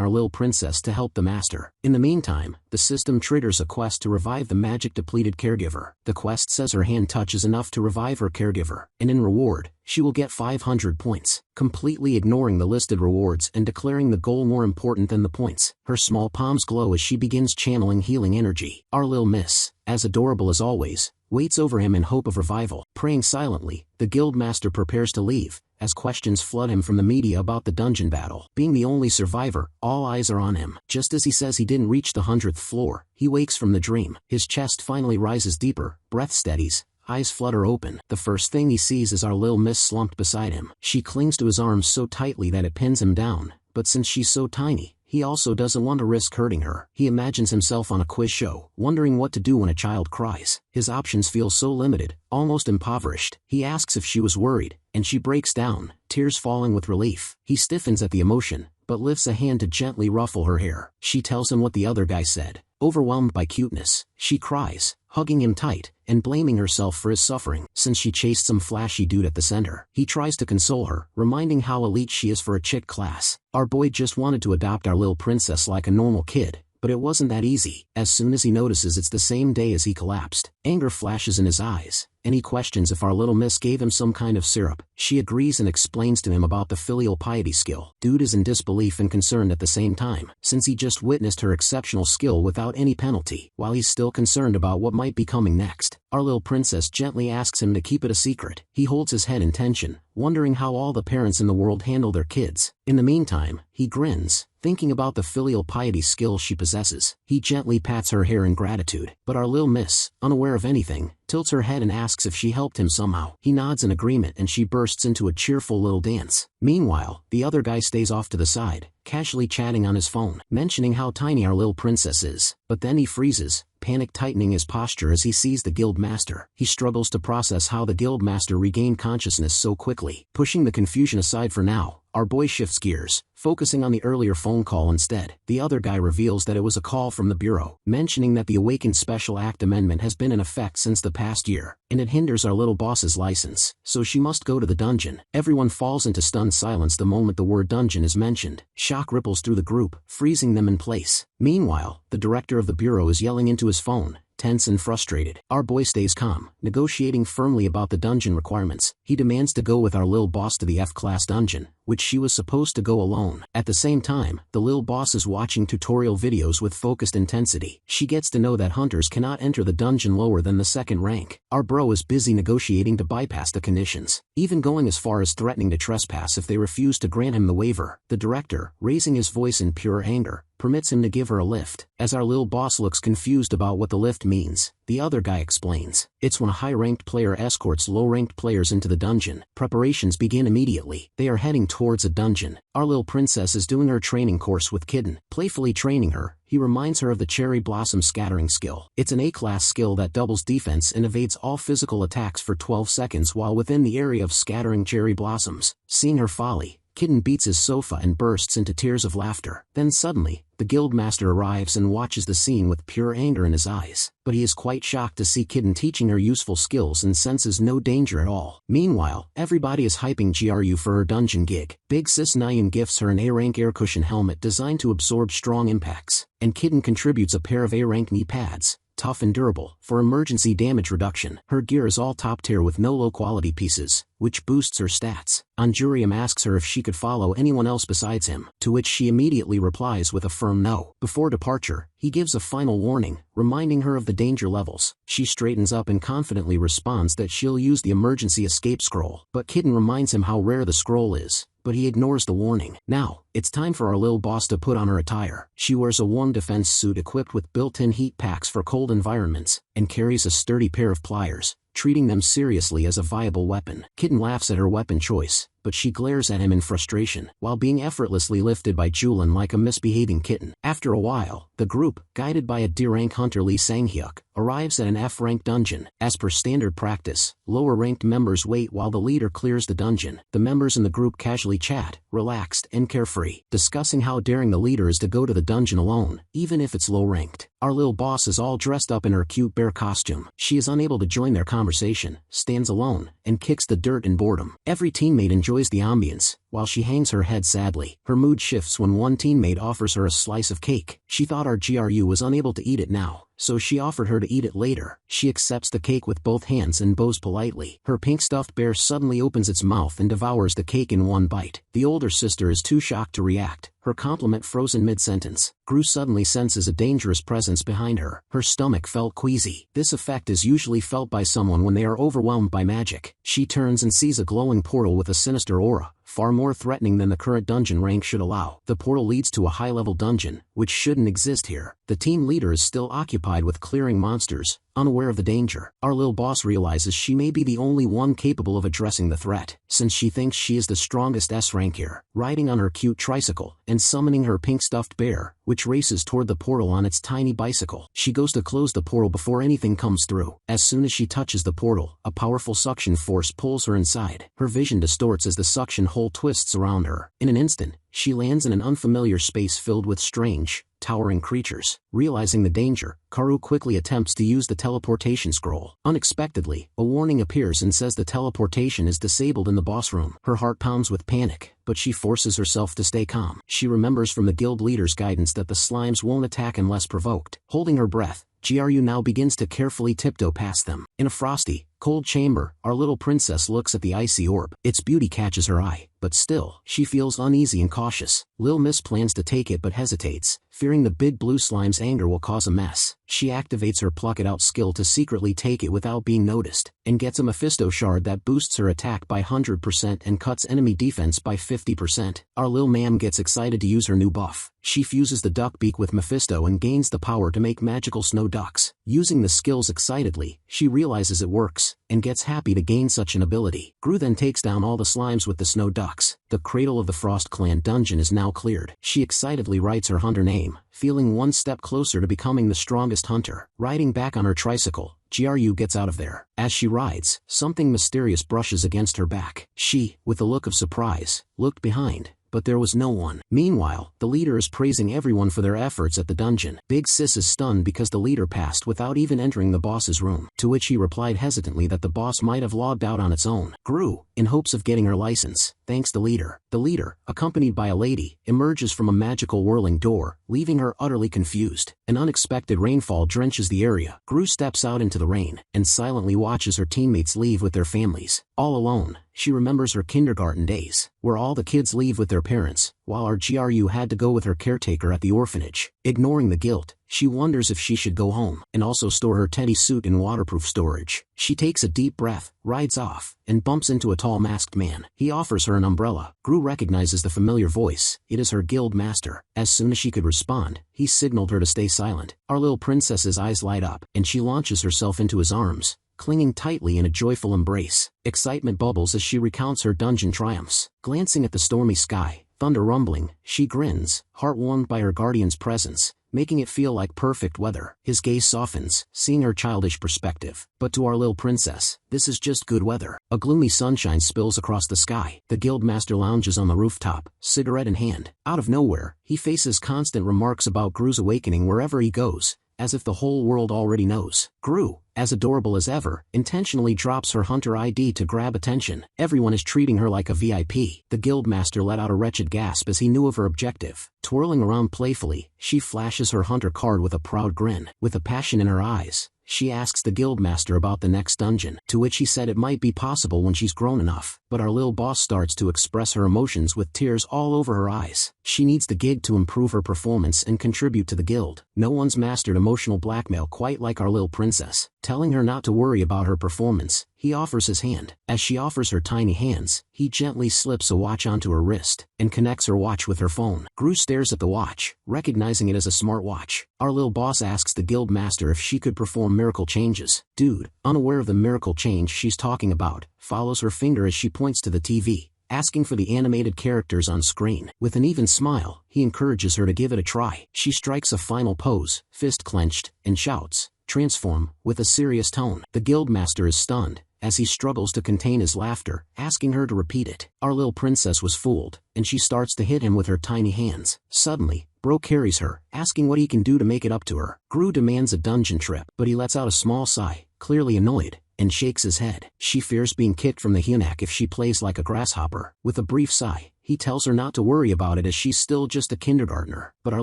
our little princess to help the master. In the meantime, the system triggers a quest to revive the magic-depleted caregiver. The quest says her hand touch is enough to revive her caregiver, and in reward, she will get 500 points. Completely ignoring the listed rewards and declaring the goal more important than the points, her small palms glow as she begins channeling healing energy. Our little miss, as adorable as always, waits over him in hope of revival. Praying silently, the guild master prepares to leave, as questions flood him from the media about the dungeon battle. Being the only survivor, all eyes are on him. Just as he says he didn't reach the 100th floor, he wakes from the dream. His chest finally rises deeper, breath steadies, eyes flutter open. The first thing he sees is our little miss slumped beside him. She clings to his arms so tightly that it pins him down, but since she's so tiny, he also doesn't want to risk hurting her. He imagines himself on a quiz show, wondering what to do when a child cries. His options feel so limited, almost impoverished. He asks if she was worried, and she breaks down, tears falling with relief. He stiffens at the emotion, but lifts a hand to gently ruffle her hair. She tells him what the other guy said. Overwhelmed by cuteness, she cries, hugging him tight, and blaming herself for his suffering. Since she chased some flashy dude at the center, he tries to console her, reminding how elite she is for a chick class. Our boy just wanted to adopt our little princess like a normal kid, but it wasn't that easy. As soon as he notices it's the same day as he collapsed, anger flashes in his eyes, and he questions if our little miss gave him some kind of syrup. She agrees and explains to him about the filial piety skill. Dude is in disbelief and concerned at the same time, since he just witnessed her exceptional skill without any penalty. While he's still concerned about what might be coming next, our little princess gently asks him to keep it a secret. He holds his head in tension, wondering how all the parents in the world handle their kids. In the meantime, he grins, thinking about the filial piety skill she possesses. He gently pats her hair in gratitude, but our little miss, unaware of anything, tilts her head and asks if she helped him somehow. He nods in agreement and she bursts into a cheerful little dance. Meanwhile, the other guy stays off to the side, casually chatting on his phone, mentioning how tiny our little princess is. But then he freezes, panic tightening his posture as he sees the guild master. He struggles to process how the guild master regained consciousness so quickly. Pushing the confusion aside for now, our boy shifts gears, focusing on the earlier phone call instead. The other guy reveals that it was a call from the Bureau, mentioning that the Awakened Special Act Amendment has been in effect since the past year, and it hinders our little boss's license, so she must go to the dungeon. Everyone falls into stunned silence the moment the word dungeon is mentioned. Shock ripples through the group, freezing them in place. Meanwhile, the director of the Bureau is yelling into his phone, tense and frustrated. Our boy stays calm, negotiating firmly about the dungeon requirements. He demands to go with our lil boss to the F-class dungeon, which she was supposed to go alone. At the same time, the lil boss is watching tutorial videos with focused intensity. She gets to know that hunters cannot enter the dungeon lower than the 2nd rank. Our bro is busy negotiating to bypass the conditions, even going as far as threatening to trespass if they refuse to grant him the waiver. The director, raising his voice in pure anger, permits him to give her a lift. As our lil boss looks confused about what the lift means, the other guy explains. It's when a high-ranked player escorts low-ranked players into the dungeon. Preparations begin immediately. They are heading towards a dungeon. Our lil princess is doing her training course with Kidden. Playfully training her, he reminds her of the Cherry Blossom scattering skill. It's an A-class skill that doubles defense and evades all physical attacks for 12 seconds while within the area of scattering cherry blossoms. Seeing her folly, Kitten beats his sofa and bursts into tears of laughter. Then suddenly, the guildmaster arrives and watches the scene with pure anger in his eyes. But he is quite shocked to see Kitten teaching her useful skills and senses no danger at all. Meanwhile, everybody is hyping GRU for her dungeon gig. Big Sis Nayan gifts her an A-rank air cushion helmet designed to absorb strong impacts, and Kitten contributes a pair of A-rank knee pads, tough and durable, for emergency damage reduction. Her gear is all top tier with no low-quality pieces, which boosts her stats. Anjurium asks her if she could follow anyone else besides him, to which she immediately replies with a firm no. Before departure, he gives a final warning, reminding her of the danger levels. She straightens up and confidently responds that she'll use the emergency escape scroll, but Kitten reminds him how rare the scroll is, but he ignores the warning. Now, it's time for our lil boss to put on her attire. She wears a warm defense suit equipped with built-in heat packs for cold environments, and carries a sturdy pair of pliers, treating them seriously as a viable weapon. Kitten laughs at her weapon choice, but she glares at him in frustration, while being effortlessly lifted by Julin like a misbehaving kitten. After a while, the group, guided by a D-rank hunter Lee Sang-hyuk, arrives at an F-rank dungeon. As per standard practice, lower-ranked members wait while the leader clears the dungeon. The members in the group casually chat, relaxed and carefree, discussing how daring the leader is to go to the dungeon alone, even if it's low-ranked. Our lil boss is all dressed up in her cute bear costume. She is unable to join their conversation, stands alone, and kicks the dirt in boredom. Every teammate enjoys the ambience, while she hangs her head sadly. Her mood shifts when one teammate offers her a slice of cake. She thought our GRU was unable to eat it now, so she offered her to eat it later. She accepts the cake with both hands and bows politely. Her pink stuffed bear suddenly opens its mouth and devours the cake in one bite. The older sister is too shocked to react, her compliment frozen mid-sentence. Gru suddenly senses a dangerous presence behind her. Her stomach felt queasy. This effect is usually felt by someone when they are overwhelmed by magic. She turns and sees a glowing portal with a sinister aura, far more threatening than the current dungeon rank should allow. The portal leads to a high-level dungeon, which shouldn't exist here. The team leader is still occupied with clearing monsters, unaware of the danger. Our lil boss realizes she may be the only one capable of addressing the threat, since she thinks she is the strongest S-rank here. Riding on her cute tricycle, and summoning her pink stuffed bear, which races toward the portal on its tiny bicycle. She goes to close the portal before anything comes through. As soon as she touches the portal, a powerful suction force pulls her inside. Her vision distorts as the suction hole twists around her. In an instant, she lands in an unfamiliar space filled with strange, towering creatures. Realizing the danger, Karu quickly attempts to use the teleportation scroll. Unexpectedly, a warning appears and says the teleportation is disabled in the boss room. Her heart pounds with panic, but she forces herself to stay calm. She remembers from the guild leader's guidance that the slimes won't attack unless provoked. Holding her breath, GRU now begins to carefully tiptoe past them. In a frosty, cold chamber, our little princess looks at the icy orb. Its beauty catches her eye, but still, she feels uneasy and cautious. Lil Miss plans to take it but hesitates, fearing the big blue slime's anger will cause a mess. She activates her pluck it out skill to secretly take it without being noticed, and gets a Mephisto shard that boosts her attack by 100% and cuts enemy defense by 50%. Our lil ma'am gets excited to use her new buff. She fuses the duck beak with Mephisto and gains the power to make magical snow ducks. Using the skills excitedly, she realizes it works, and gets happy to gain such an ability. Gru then takes down all the slimes with the snow ducks. The Cradle of the Frost Clan dungeon is now cleared. She excitedly writes her hunter name, feeling one step closer to becoming the strongest hunter. Riding back on her tricycle, GRU gets out of there. As she rides, something mysterious brushes against her back. She, with a look of surprise, looked behind, but there was no one. Meanwhile, the leader is praising everyone for their efforts at the dungeon. Big Sis is stunned because the leader passed without even entering the boss's room, to which he replied hesitantly that the boss might have logged out on its own. Gru, in hopes of getting her license, thanks the leader. The leader, accompanied by a lady, emerges from a magical whirling door, leaving her utterly confused. An unexpected rainfall drenches the area. Gru steps out into the rain, and silently watches her teammates leave with their families. All alone, she remembers her kindergarten days, where all the kids leave with their parents, while our GRU had to go with her caretaker at the orphanage. Ignoring the guilt, she wonders if she should go home, and also store her teddy suit in waterproof storage. She takes a deep breath, rides off, and bumps into a tall masked man. He offers her an umbrella. Gru recognizes the familiar voice. It is her guild master. As soon as she could respond, he signaled her to stay silent. Our little princess's eyes light up, and she launches herself into his arms, clinging tightly in a joyful embrace. Excitement bubbles as she recounts her dungeon triumphs. Glancing at the stormy sky, thunder rumbling, she grins, heart warmed by her guardian's presence, making it feel like perfect weather. His gaze softens, seeing her childish perspective. But to our little princess, this is just good weather. A gloomy sunshine spills across the sky. The guildmaster lounges on the rooftop, cigarette in hand. Out of nowhere, he faces constant remarks about Gru's awakening wherever he goes, as if the whole world already knows. Gru, as adorable as ever, intentionally drops her hunter ID to grab attention. Everyone is treating her like a VIP. The guildmaster let out a wretched gasp as he knew of her objective. Twirling around playfully, she flashes her hunter card with a proud grin. With a passion in her eyes, she asks the guildmaster about the next dungeon, to which he said it might be possible when she's grown enough. But our little boss starts to express her emotions with tears all over her eyes. She needs the gig to improve her performance and contribute to the guild. No one's mastered emotional blackmail quite like our little princess. Telling her not to worry about her performance, he offers his hand. As she offers her tiny hands, he gently slips a watch onto her wrist and connects her watch with her phone. Gru stares at the watch, recognizing it as a smartwatch. Our little boss asks the guild master if she could perform miracle changes. Dude, unaware of the miracle change she's talking about, follows her finger as she points to the TV, asking for the animated characters on screen. With an even smile, he encourages her to give it a try. She strikes a final pose, fist clenched, and shouts, "Transform," with a serious tone. The guildmaster is stunned, as he struggles to contain his laughter, asking her to repeat it. Our little princess was fooled, and she starts to hit him with her tiny hands. Suddenly, Bro carries her, asking what he can do to make it up to her. Gru demands a dungeon trip, but he lets out a small sigh, clearly annoyed, and shakes his head. She fears being kicked from the eunuch if she plays like a grasshopper. With a brief sigh, he tells her not to worry about it as she's still just a kindergartner. But our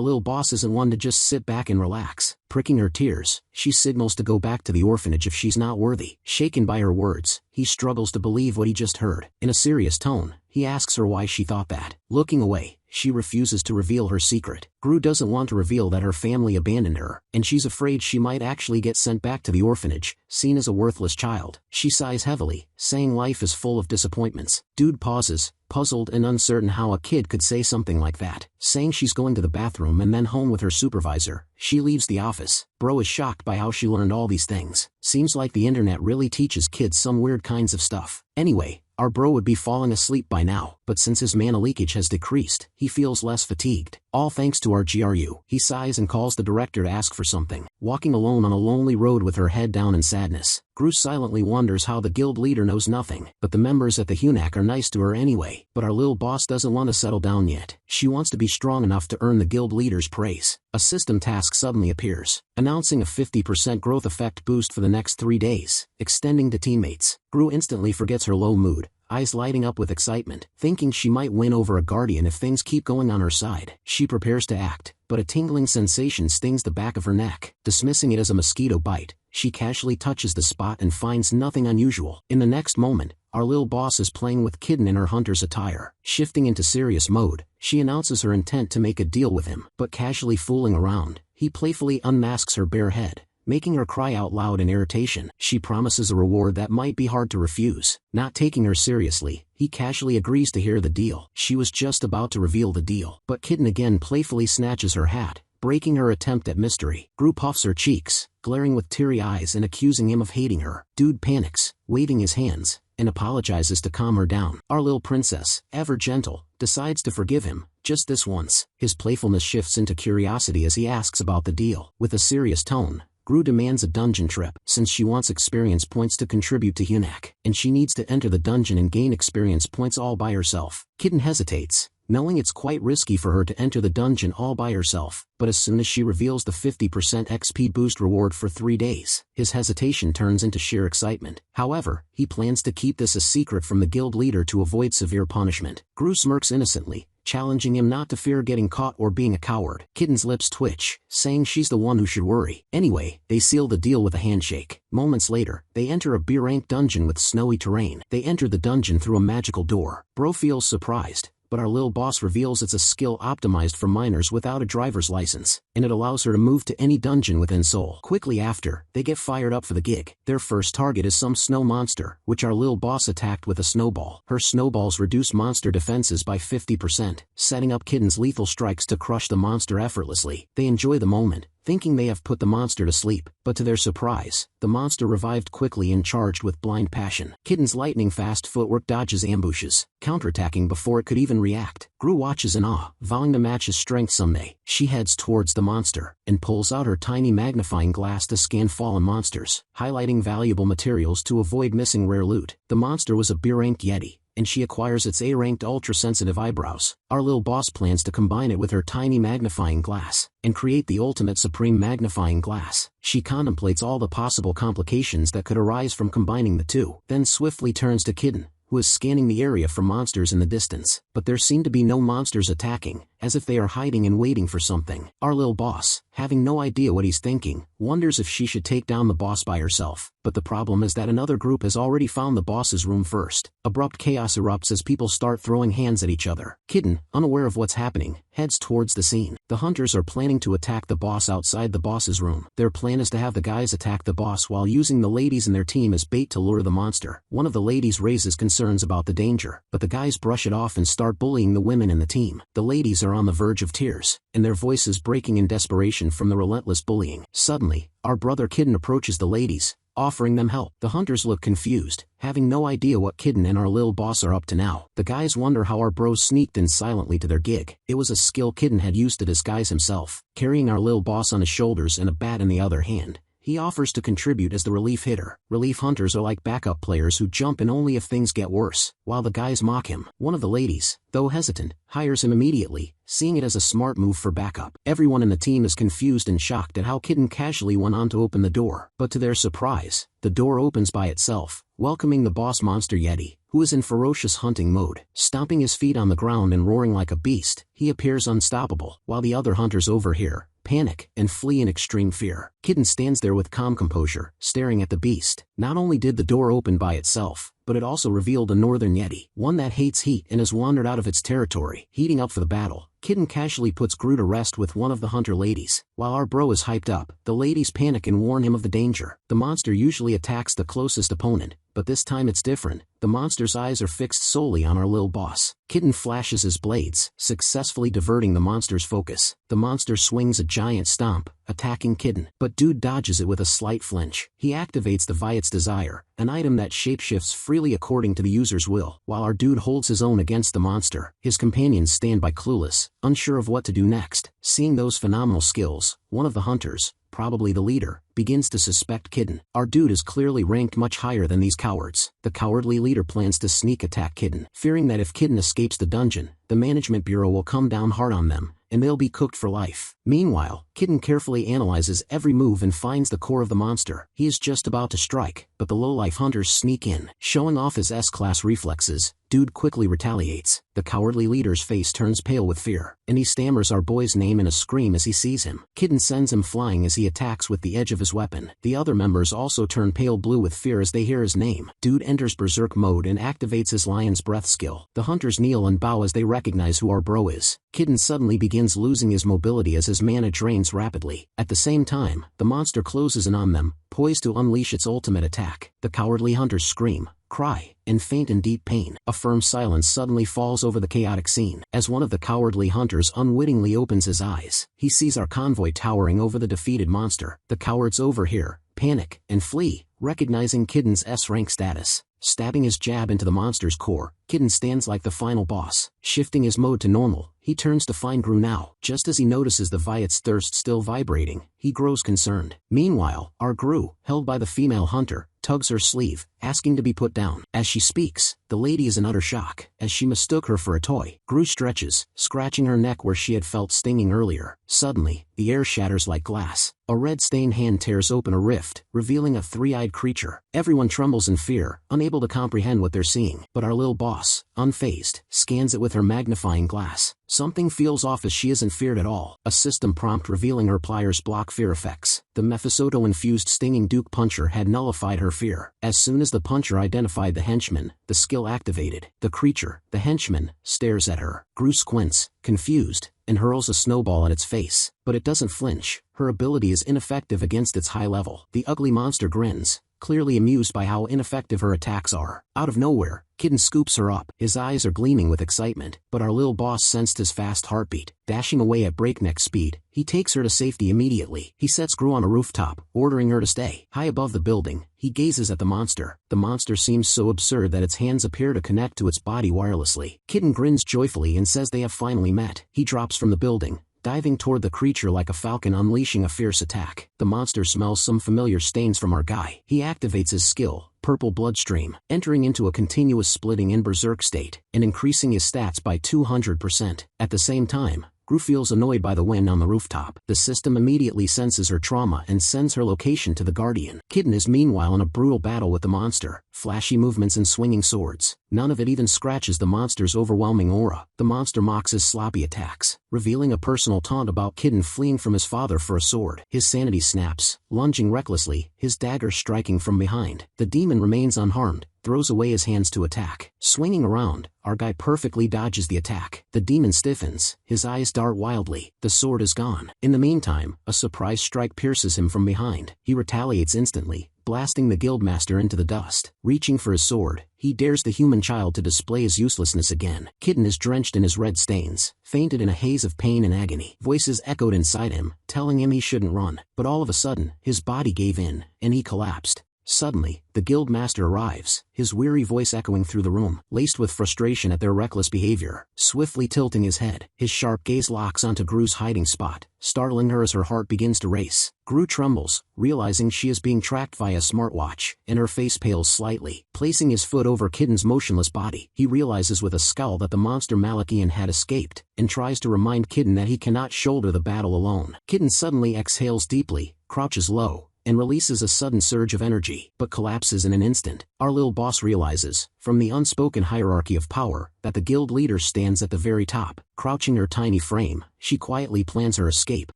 little boss isn't one to just sit back and relax. Pricking her tears, she signals to go back to the orphanage if she's not worthy. Shaken by her words, he struggles to believe what he just heard. In a serious tone, he asks her why she thought that. Looking away, she refuses to reveal her secret. Gru doesn't want to reveal that her family abandoned her, and she's afraid she might actually get sent back to the orphanage, seen as a worthless child. She sighs heavily, saying life is full of disappointments. Dude pauses, puzzled and uncertain how a kid could say something like that. Saying she's going to the bathroom and then home with her supervisor, she leaves the office. Bro is shocked by how she learned all these things. Seems like the internet really teaches kids some weird kinds of stuff. Anyway, our bro would be falling asleep by now, but since his mana leakage has decreased, he feels less fatigued. All thanks to our GRU. He sighs and calls the director to ask for something. Walking alone on a lonely road with her head down in sadness, Gru silently wonders how the guild leader knows nothing, but the members at the eunuch are nice to her anyway. But our little boss doesn't want to settle down yet. She wants to be strong enough to earn the guild leader's praise. A system task suddenly appears, announcing a 50% growth effect boost for the next 3 days, extending to teammates. Gru instantly forgets her low mood, eyes lighting up with excitement, thinking she might win over a guardian if things keep going on her side. She prepares to act, but a tingling sensation stings the back of her neck. Dismissing it as a mosquito bite, she casually touches the spot and finds nothing unusual. In the next moment, our little boss is playing with Kitten in her hunter's attire. Shifting into serious mode, she announces her intent to make a deal with him, but casually fooling around, he playfully unmasks her bare head, making her cry out loud in irritation. She promises a reward that might be hard to refuse. Not taking her seriously, he casually agrees to hear the deal. She was just about to reveal the deal, but Kitten again playfully snatches her hat, breaking her attempt at mystery. Gru puffs her cheeks, glaring with teary eyes and accusing him of hating her. Dude panics, waving his hands, and apologizes to calm her down. Our little princess, ever gentle, decides to forgive him, just this once. His playfulness shifts into curiosity as he asks about the deal. With a serious tone, Gru demands a dungeon trip, since she wants experience points to contribute to eunuch, and she needs to enter the dungeon and gain experience points all by herself. Kitten hesitates, knowing it's quite risky for her to enter the dungeon all by herself, but as soon as she reveals the 50% XP boost reward for 3 days, his hesitation turns into sheer excitement. However, he plans to keep this a secret from the guild leader to avoid severe punishment. Gru smirks innocently, challenging him not to fear getting caught or being a coward. Kitten's lips twitch, saying she's the one who should worry. Anyway, they seal the deal with a handshake. Moments later, they enter a B-rank dungeon with snowy terrain. They enter the dungeon through a magical door. Bro feels surprised, but our little boss reveals it's a skill optimized for minors without a driver's license, and it allows her to move to any dungeon within Seoul. Quickly after, they get fired up for the gig. Their first target is some snow monster, which our little boss attacked with a snowball. Her snowballs reduce monster defenses by 50%, setting up Kitten's lethal strikes to crush the monster effortlessly. They enjoy the moment, thinking they have put the monster to sleep, but to their surprise, the monster revived quickly and charged with blind passion. Kitten's lightning-fast footwork dodges ambushes, counterattacking before it could even react. Gru watches in awe, vowing to match his strength someday. She heads towards the monster, and pulls out her tiny magnifying glass to scan fallen monsters, highlighting valuable materials to avoid missing rare loot. The monster was a B-ranked Yeti, and she acquires its A-ranked ultra-sensitive eyebrows. Our little boss plans to combine it with her tiny magnifying glass, and create the ultimate supreme magnifying glass. She contemplates all the possible complications that could arise from combining the two, then swiftly turns to Kitten, who is scanning the area for monsters in the distance, but there seem to be no monsters attacking, as if they are hiding and waiting for something. Our little boss, having no idea what he's thinking, wonders if she should take down the boss by herself, but the problem is that another group has already found the boss's room first. Abrupt chaos erupts as people start throwing hands at each other. Kitten, unaware of what's happening, heads towards the scene. The hunters are planning to attack the boss outside the boss's room. Their plan is to have the guys attack the boss while using the ladies in their team as bait to lure the monster. One of the ladies raises concerns about the danger, but the guys brush it off and start bullying the women in the team. The ladies are on the verge of tears, and their voices breaking in desperation from the relentless bullying. Suddenly, our brother Kitten approaches the ladies, offering them help. The hunters look confused, having no idea what Kitten and our lil boss are up to now. The guys wonder how our bros sneaked in silently to their gig. It was a skill Kitten had used to disguise himself, carrying our lil boss on his shoulders and a bat in the other hand. He offers to contribute as the relief hitter. Relief hunters are like backup players who jump in only if things get worse, while the guys mock him. One of the ladies, though hesitant, hires him immediately, seeing it as a smart move for backup. Everyone in the team is confused and shocked at how Kitten casually went on to open the door, but to their surprise, the door opens by itself, welcoming the boss monster Yeti, who is in ferocious hunting mode. Stomping his feet on the ground and roaring like a beast, he appears unstoppable, while the other hunters overhear, panic, and flee in extreme fear. Kitten stands there with calm composure, staring at the beast. Not only did the door open by itself, but it also revealed a northern Yeti, one that hates heat and has wandered out of its territory. Heating up for the battle, Kitten casually puts Gru to rest with one of the hunter ladies. While our bro is hyped up, the ladies panic and warn him of the danger. The monster usually attacks the closest opponent, but this time it's different. The monster's eyes are fixed solely on our lil boss. Kitten flashes his blades, successfully diverting the monster's focus. The monster swings a giant stomp, attacking Kitten, but dude dodges it with a slight flinch. He activates the Viet's Desire, an item that shapeshifts freely according to the user's will. While our dude holds his own against the monster, his companions stand by clueless, unsure of what to do next. Seeing those phenomenal skills, one of the hunters, probably the leader, begins to suspect Kitten. Our dude is clearly ranked much higher than these cowards. The cowardly leader plans to sneak attack Kitten, fearing that if Kitten escapes the dungeon, the management bureau will come down hard on them, and they'll be cooked for life. Meanwhile, Kitten carefully analyzes every move and finds the core of the monster. He is just about to strike, but the low-life hunters sneak in. Showing off his S-class reflexes, dude quickly retaliates. The cowardly leader's face turns pale with fear, and he stammers our boy's name in a scream as he sees him. Kitten sends him flying as he attacks with the edge of his weapon. The other members also turn pale blue with fear as they hear his name. Dude enters berserk mode and activates his lion's breath skill. The hunters kneel and bow as they recognize who our bro is. Kitten suddenly begins losing his mobility as his mana drains rapidly. At the same time, the monster closes in on them, poised to unleash its ultimate attack. The cowardly hunters scream, cry, and faint in deep pain. A firm silence suddenly falls over the chaotic scene. As one of the cowardly hunters unwittingly opens his eyes, he sees our convoy towering over the defeated monster. The cowards overhear, panic, and flee, recognizing Kitten's S-rank status. Stabbing his jab into the monster's core, Kitten stands like the final boss. Shifting his mode to normal, he turns to find Gru now. Just as he notices the Viet's thirst still vibrating, he grows concerned. Meanwhile, our Gru, held by the female hunter, tugs her sleeve, asking to be put down. As she speaks, the lady is in utter shock, as she mistook her for a toy. Gru stretches, scratching her neck where she had felt stinging earlier. Suddenly, the air shatters like glass. A red-stained hand tears open a rift, revealing a three-eyed creature. Everyone trembles in fear, unable to comprehend what they're seeing. But our lil boss, unfazed, scans it with her magnifying glass. Something feels off as she isn't feared at all. A system prompt revealing her pliers block fear effects. The Mephisoto-infused stinging Duke Puncher had nullified her fear. As soon as the puncher identified the henchman, the skill activated. The creature, the henchman, stares at her. Gru squints, confused, and hurls a snowball at its face. But it doesn't flinch. Her ability is ineffective against its high level. The ugly monster grins, clearly amused by how ineffective her attacks are. Out of nowhere, Kitten scoops her up. His eyes are gleaming with excitement, but our little boss sensed his fast heartbeat. Dashing away at breakneck speed, he takes her to safety immediately. He sets Gru on a rooftop, ordering her to stay. High above the building, he gazes at the monster. The monster seems so absurd that its hands appear to connect to its body wirelessly. Kitten grins joyfully and says they have finally met. He drops from the building, diving toward the creature like a falcon unleashing a fierce attack. The monster smells some familiar stains from our guy. He activates his skill, Purple Bloodstream, entering into a continuous splitting in berserk state, and increasing his stats by 200%. At the same time, Gru feels annoyed by the wind on the rooftop. The system immediately senses her trauma and sends her location to the Guardian. Kitten is meanwhile in a brutal battle with the monster, flashy movements and swinging swords. None of it even scratches the monster's overwhelming aura. The monster mocks his sloppy attacks, revealing a personal taunt about Kitten fleeing from his father for a sword. His sanity snaps, lunging recklessly, his dagger striking from behind. The demon remains unharmed, throws away his hands to attack. Swinging around, our guy perfectly dodges the attack. The demon stiffens, his eyes dart wildly. The sword is gone. In the meantime, a surprise strike pierces him from behind. He retaliates instantly, blasting the guildmaster into the dust. Reaching for his sword, he dares the human child to display his uselessness again. Kitten is drenched in his red stains, fainted in a haze of pain and agony. Voices echoed inside him, telling him he shouldn't run. But all of a sudden, his body gave in, and he collapsed. Suddenly, the guildmaster arrives, his weary voice echoing through the room, laced with frustration at their reckless behavior. Swiftly tilting his head, his sharp gaze locks onto Gru's hiding spot, startling her as her heart begins to race. Gru trembles, realizing she is being tracked via a smartwatch, and her face pales slightly. Placing his foot over Kitten's motionless body, he realizes with a scowl that the monster Malachian had escaped, and tries to remind Kitten that he cannot shoulder the battle alone. Kitten suddenly exhales deeply, crouches low, and releases a sudden surge of energy, but collapses in an instant. Our little boss realizes, from the unspoken hierarchy of power, that the guild leader stands at the very top. Crouching her tiny frame, she quietly plans her escape,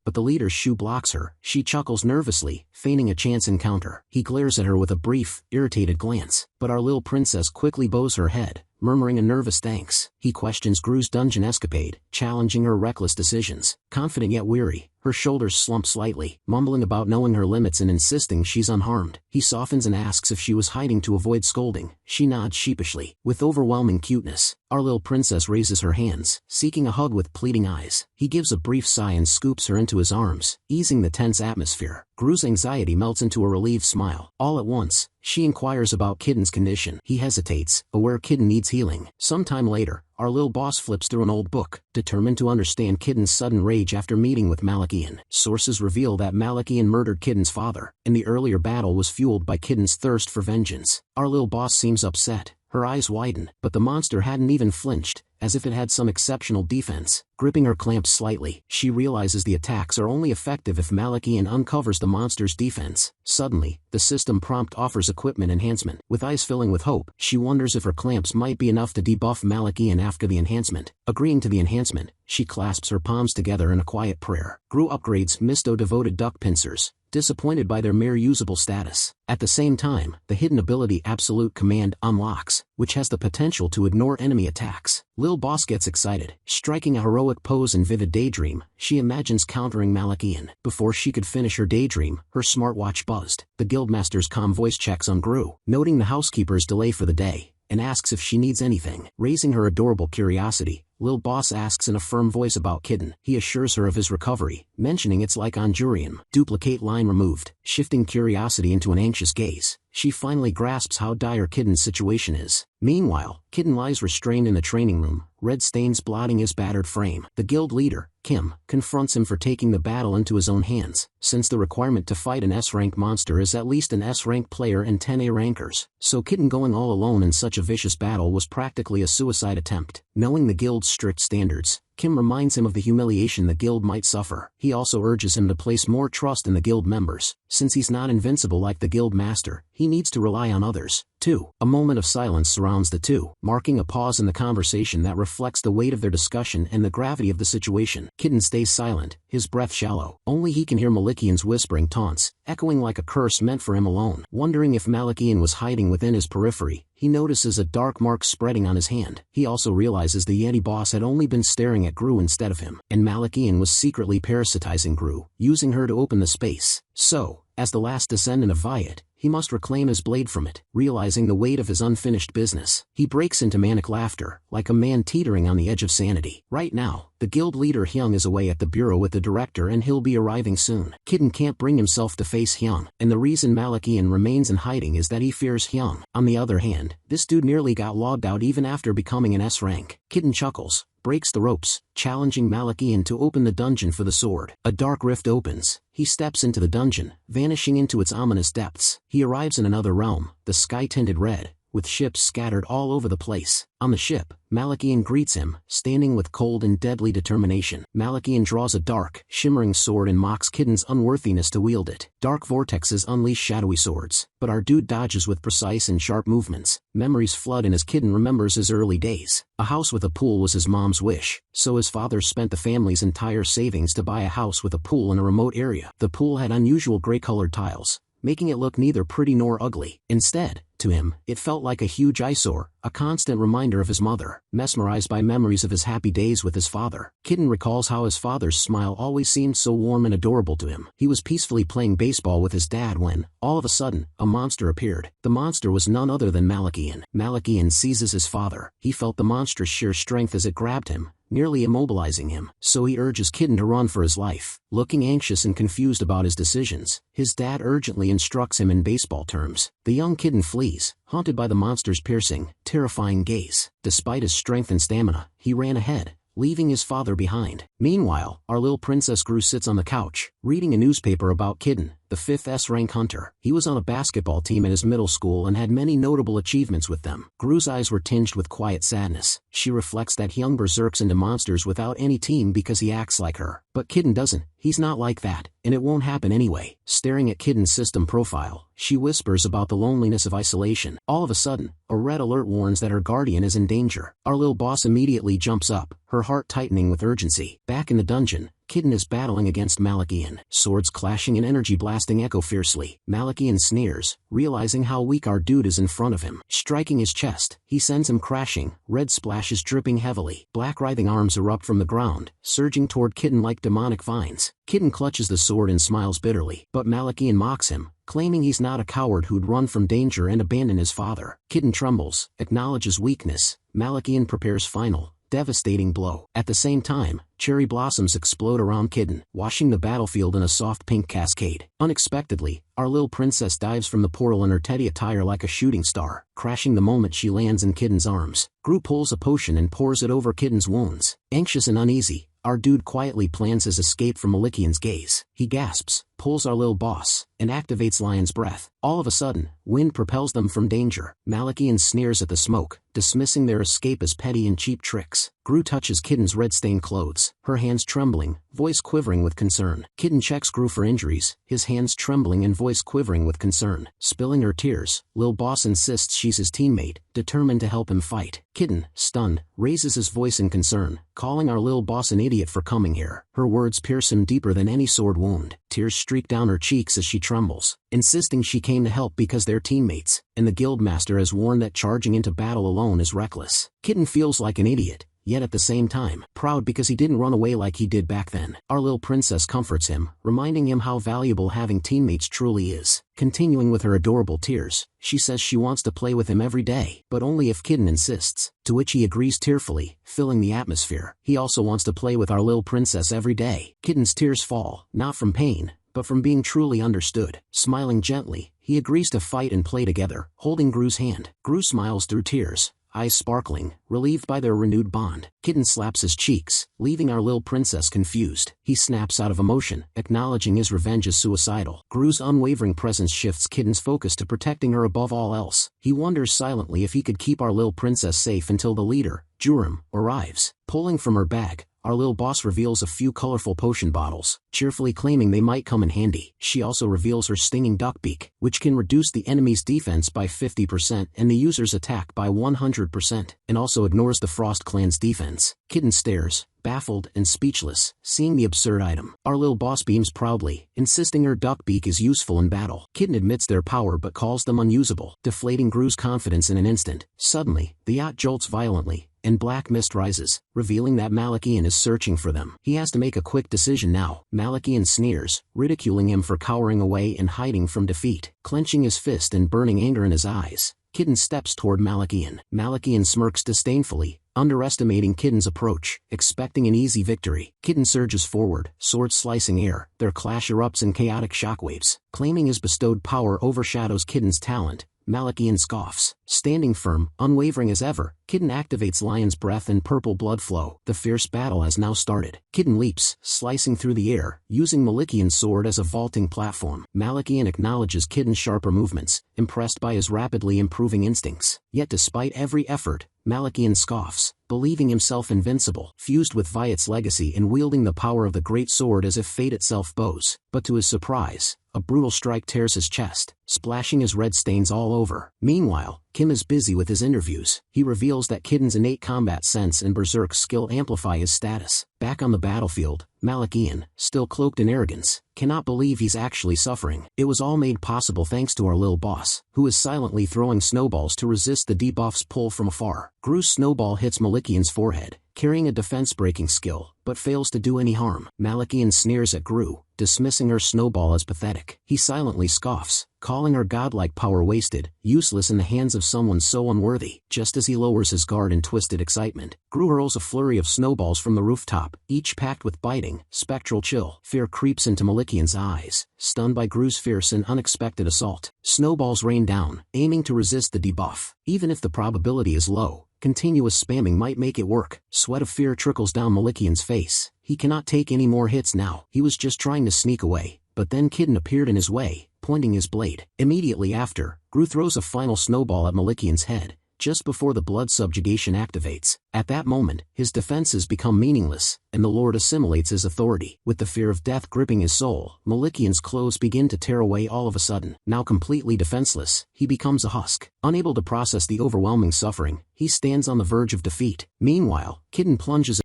but the leader's shoe blocks her. She chuckles nervously, feigning a chance encounter. He glares at her with a brief, irritated glance, but our little princess quickly bows her head, murmuring a nervous thanks. He questions Gru's dungeon escapade, challenging her reckless decisions. Confident yet weary, her shoulders slump slightly, mumbling about knowing her limits and insisting she's unharmed. He softens and asks if she was hiding to avoid scolding. She nods sheepishly, with overwhelming cuteness. Our little princess raises her hands, seeking a hug with pleading eyes. He gives a brief sigh and scoops her into his arms, easing the tense atmosphere. Gru's anxiety melts into a relieved smile. All at once, she inquires about Kitten's condition. He hesitates, aware Kitten needs healing. Sometime later, our little boss flips through an old book, determined to understand Kitten's sudden rage after meeting with Malachian. Sources reveal that Malachian murdered Kitten's father, and the earlier battle was fueled by Kitten's thirst for vengeance. Our little boss seems upset. Her eyes widen, but the monster hadn't even flinched, as if it had some exceptional defense. Gripping her clamps slightly, she realizes the attacks are only effective if Malachian uncovers the monster's defense. Suddenly, the system prompt offers equipment enhancement. With eyes filling with hope, she wonders if her clamps might be enough to debuff Malachian after the enhancement. Agreeing to the enhancement, she clasps her palms together in a quiet prayer. Gru upgrades Misto-devoted duck pincers, disappointed by their mere usable status. At the same time, the hidden ability Absolute Command unlocks, which has the potential to ignore enemy attacks. Lil Boss gets excited. Striking a heroic pose in vivid daydream, she imagines countering Malachian. Before she could finish her daydream, her smartwatch buzzed. The guildmaster's calm voice checks on Gru, noting the housekeeper's delay for the day, and asks if she needs anything. Raising her adorable curiosity, Lil Boss asks in a firm voice about Kitten. He assures her of his recovery, mentioning it's like Anjurium. Duplicate line removed, shifting curiosity into an anxious gaze. She finally grasps how dire Kitten's situation is. Meanwhile, Kitten lies restrained in the training room, red stains blotting his battered frame. The guild leader, Kim, confronts him for taking the battle into his own hands, since the requirement to fight an S-rank monster is at least an S-rank player and 10 A-rankers. So Kitten going all alone in such a vicious battle was practically a suicide attempt. Knowing the guild's strict standards, Kim reminds him of the humiliation the guild might suffer. He also urges him to place more trust in the guild members. Since he's not invincible like the guild master, he needs to rely on others, too. A moment of silence surrounds the two, marking a pause in the conversation that reflects the weight of their discussion and the gravity of the situation. Kitten stays silent, his breath shallow. Only he can hear Malachian's whispering taunts, echoing like a curse meant for him alone. Wondering if Malachian was hiding within his periphery, he notices a dark mark spreading on his hand. He also realizes the Yeti boss had only been staring at Gru instead of him, and Malachian was secretly parasitizing Gru, using her to open the space. So, as the last descendant of Viet, he must reclaim his blade from it. Realizing the weight of his unfinished business, he breaks into manic laughter, like a man teetering on the edge of sanity. Right now, the guild leader Hyung is away at the bureau with the director and he'll be arriving soon. Kitten can't bring himself to face Hyung, and the reason Malakian remains in hiding is that he fears Hyung. On the other hand, this dude nearly got logged out even after becoming an S rank. Kitten chuckles, breaks the ropes, challenging Malakian to open the dungeon for the sword. A dark rift opens. He steps into the dungeon, vanishing into its ominous depths. He arrives in another realm, the sky tinted red, with ships scattered all over the place. On the ship, Malakian greets him, standing with cold and deadly determination. Malakian draws a dark, shimmering sword and mocks Kitten's unworthiness to wield it. Dark vortexes unleash shadowy swords, but our dude dodges with precise and sharp movements. Memories flood in as Kitten remembers his early days. A house with a pool was his mom's wish, so his father spent the family's entire savings to buy a house with a pool in a remote area. The pool had unusual gray-colored tiles, making it look neither pretty nor ugly. Instead, to him, it felt like a huge eyesore, a constant reminder of his mother. Mesmerized by memories of his happy days with his father, Kitten recalls how his father's smile always seemed so warm and adorable to him. He was peacefully playing baseball with his dad when, all of a sudden, a monster appeared. The monster was none other than Malakian. Malakian seizes his father. He felt the monster's sheer strength as it grabbed him, nearly immobilizing him, so he urges Kitten to run for his life. Looking anxious and confused about his decisions, his dad urgently instructs him in baseball terms. The young Kitten flees, haunted by the monster's piercing, terrifying gaze. Despite his strength and stamina, he ran ahead, leaving his father behind. Meanwhile, our little Princess Gru sits on the couch, reading a newspaper about Kitten, the 5th S-rank hunter. He was on a basketball team at his middle school and had many notable achievements with them. Gru's eyes were tinged with quiet sadness. She reflects that Hyung berserks into monsters without any team because he acts like her. But Kitten doesn't. He's not like that, and it won't happen anyway. Staring at Kitten's system profile, she whispers about the loneliness of isolation. All of a sudden, a red alert warns that her guardian is in danger. Our little boss immediately jumps up, her heart tightening with urgency. Back in the dungeon, Kitten is battling against Malakian. Swords clashing and energy blasting echo fiercely. Malakian sneers, realizing how weak our dude is in front of him. Striking his chest, he sends him crashing, red splashes dripping heavily. Black writhing arms erupt from the ground, surging toward Kitten like demonic vines. Kitten clutches the sword and smiles bitterly, but Malakian mocks him, claiming he's not a coward who'd run from danger and abandon his father. Kitten trembles, acknowledges weakness. Malakian prepares final, devastating blow. At the same time, cherry blossoms explode around Kitten, washing the battlefield in a soft pink cascade. Unexpectedly, our little princess dives from the portal in her teddy attire like a shooting star, crashing the moment she lands in Kitten's arms. Gru pulls a potion and pours it over Kitten's wounds. Anxious and uneasy, our dude quietly plans his escape from Malakian's gaze. He gasps, pulls our little boss, and activates Lion's Breath. All of a sudden, wind propels them from danger. Malakian sneers at the smoke, dismissing their escape as petty and cheap tricks. Gru touches Kitten's red-stained clothes, her hands trembling, voice quivering with concern. Kitten checks Gru for injuries, his hands trembling and voice quivering with concern. Spilling her tears, Lil Boss insists she's his teammate, determined to help him fight. Kitten, stunned, raises his voice in concern, calling our Lil Boss an idiot for coming here. Her words pierce him deeper than any sword wound. Tears streak down her cheeks as she trembles, insisting she came to help because they're teammates, and the guildmaster has warned that charging into battle alone is reckless. Kitten feels like an idiot, yet at the same time, proud because he didn't run away like he did back then. Our little princess comforts him, reminding him how valuable having teammates truly is. Continuing with her adorable tears, she says she wants to play with him every day, but only if Kitten insists, to which he agrees tearfully, filling the atmosphere. He also wants to play with our little princess every day. Kitten's tears fall, not from pain, but from being truly understood. Smiling gently, he agrees to fight and play together, holding Gru's hand. Gru smiles through tears, eyes sparkling, relieved by their renewed bond. Kitten slaps his cheeks, leaving our little princess confused. He snaps out of emotion, acknowledging his revenge is suicidal. Gru's unwavering presence shifts Kitten's focus to protecting her above all else. He wonders silently if he could keep our little princess safe until the leader, Jurim, arrives. Pulling from her bag, our little boss reveals a few colorful potion bottles, cheerfully claiming they might come in handy. She also reveals her stinging duck beak, which can reduce the enemy's defense by 50% and the user's attack by 100%, and also ignores the Frost Clan's defense. Kitten stares, baffled and speechless, seeing the absurd item. Our little boss beams proudly, insisting her duck beak is useful in battle. Kitten admits their power but calls them unusable, deflating Gru's confidence in an instant. Suddenly, the yacht jolts violently, and black mist rises, revealing that Malachian is searching for them. He has to make a quick decision now. Malachian sneers, ridiculing him for cowering away and hiding from defeat. Clenching his fist and burning anger in his eyes, Kitten steps toward Malachian. Malachian smirks disdainfully, underestimating Kitten's approach, expecting an easy victory. Kitten surges forward, sword slicing air. Their clash erupts in chaotic shockwaves. Claiming his bestowed power overshadows Kitten's talent, Malachian scoffs. Standing firm, unwavering as ever, Kitten activates Lion's Breath and purple blood flow. The fierce battle has now started. Kitten leaps, slicing through the air, using Malachian's sword as a vaulting platform. Malachian acknowledges Kitten's sharper movements, impressed by his rapidly improving instincts. Yet despite every effort, Malachian scoffs, believing himself invincible, fused with Viet's legacy and wielding the power of the great sword as if fate itself bows. But to his surprise, a brutal strike tears his chest, splashing his red stains all over. Meanwhile, Kim is busy with his interviews. He reveals that Kitten's innate combat sense and berserk skill amplify his status. Back on the battlefield, Malachian, still cloaked in arrogance, cannot believe he's actually suffering. It was all made possible thanks to our little boss, who is silently throwing snowballs to resist the debuff's pull from afar. Gru's snowball hits Malachian's forehead, carrying a defense-breaking skill, but fails to do any harm. Malachian sneers at Gru, dismissing her snowball as pathetic. He silently scoffs, calling her godlike power wasted, useless in the hands of someone so unworthy. Just as he lowers his guard in twisted excitement, Gru hurls a flurry of snowballs from the rooftop, each packed with biting, spectral chill. Fear creeps into Malachian's eyes, stunned by Gru's fierce and unexpected assault. Snowballs rain down, aiming to resist the debuff. Even if the probability is low, continuous spamming might make it work. Sweat of fear trickles down Malachian's face. He cannot take any more hits now. He was just trying to sneak away, but then Kitten appeared in his way, pointing his blade. Immediately after, Gru throws a final snowball at Malachian's head, just before the blood subjugation activates. At that moment, his defenses become meaningless, and the Lord assimilates his authority. With the fear of death gripping his soul, Malachian's clothes begin to tear away all of a sudden. Now completely defenseless, he becomes a husk. Unable to process the overwhelming suffering, he stands on the verge of defeat. Meanwhile, Kitten plunges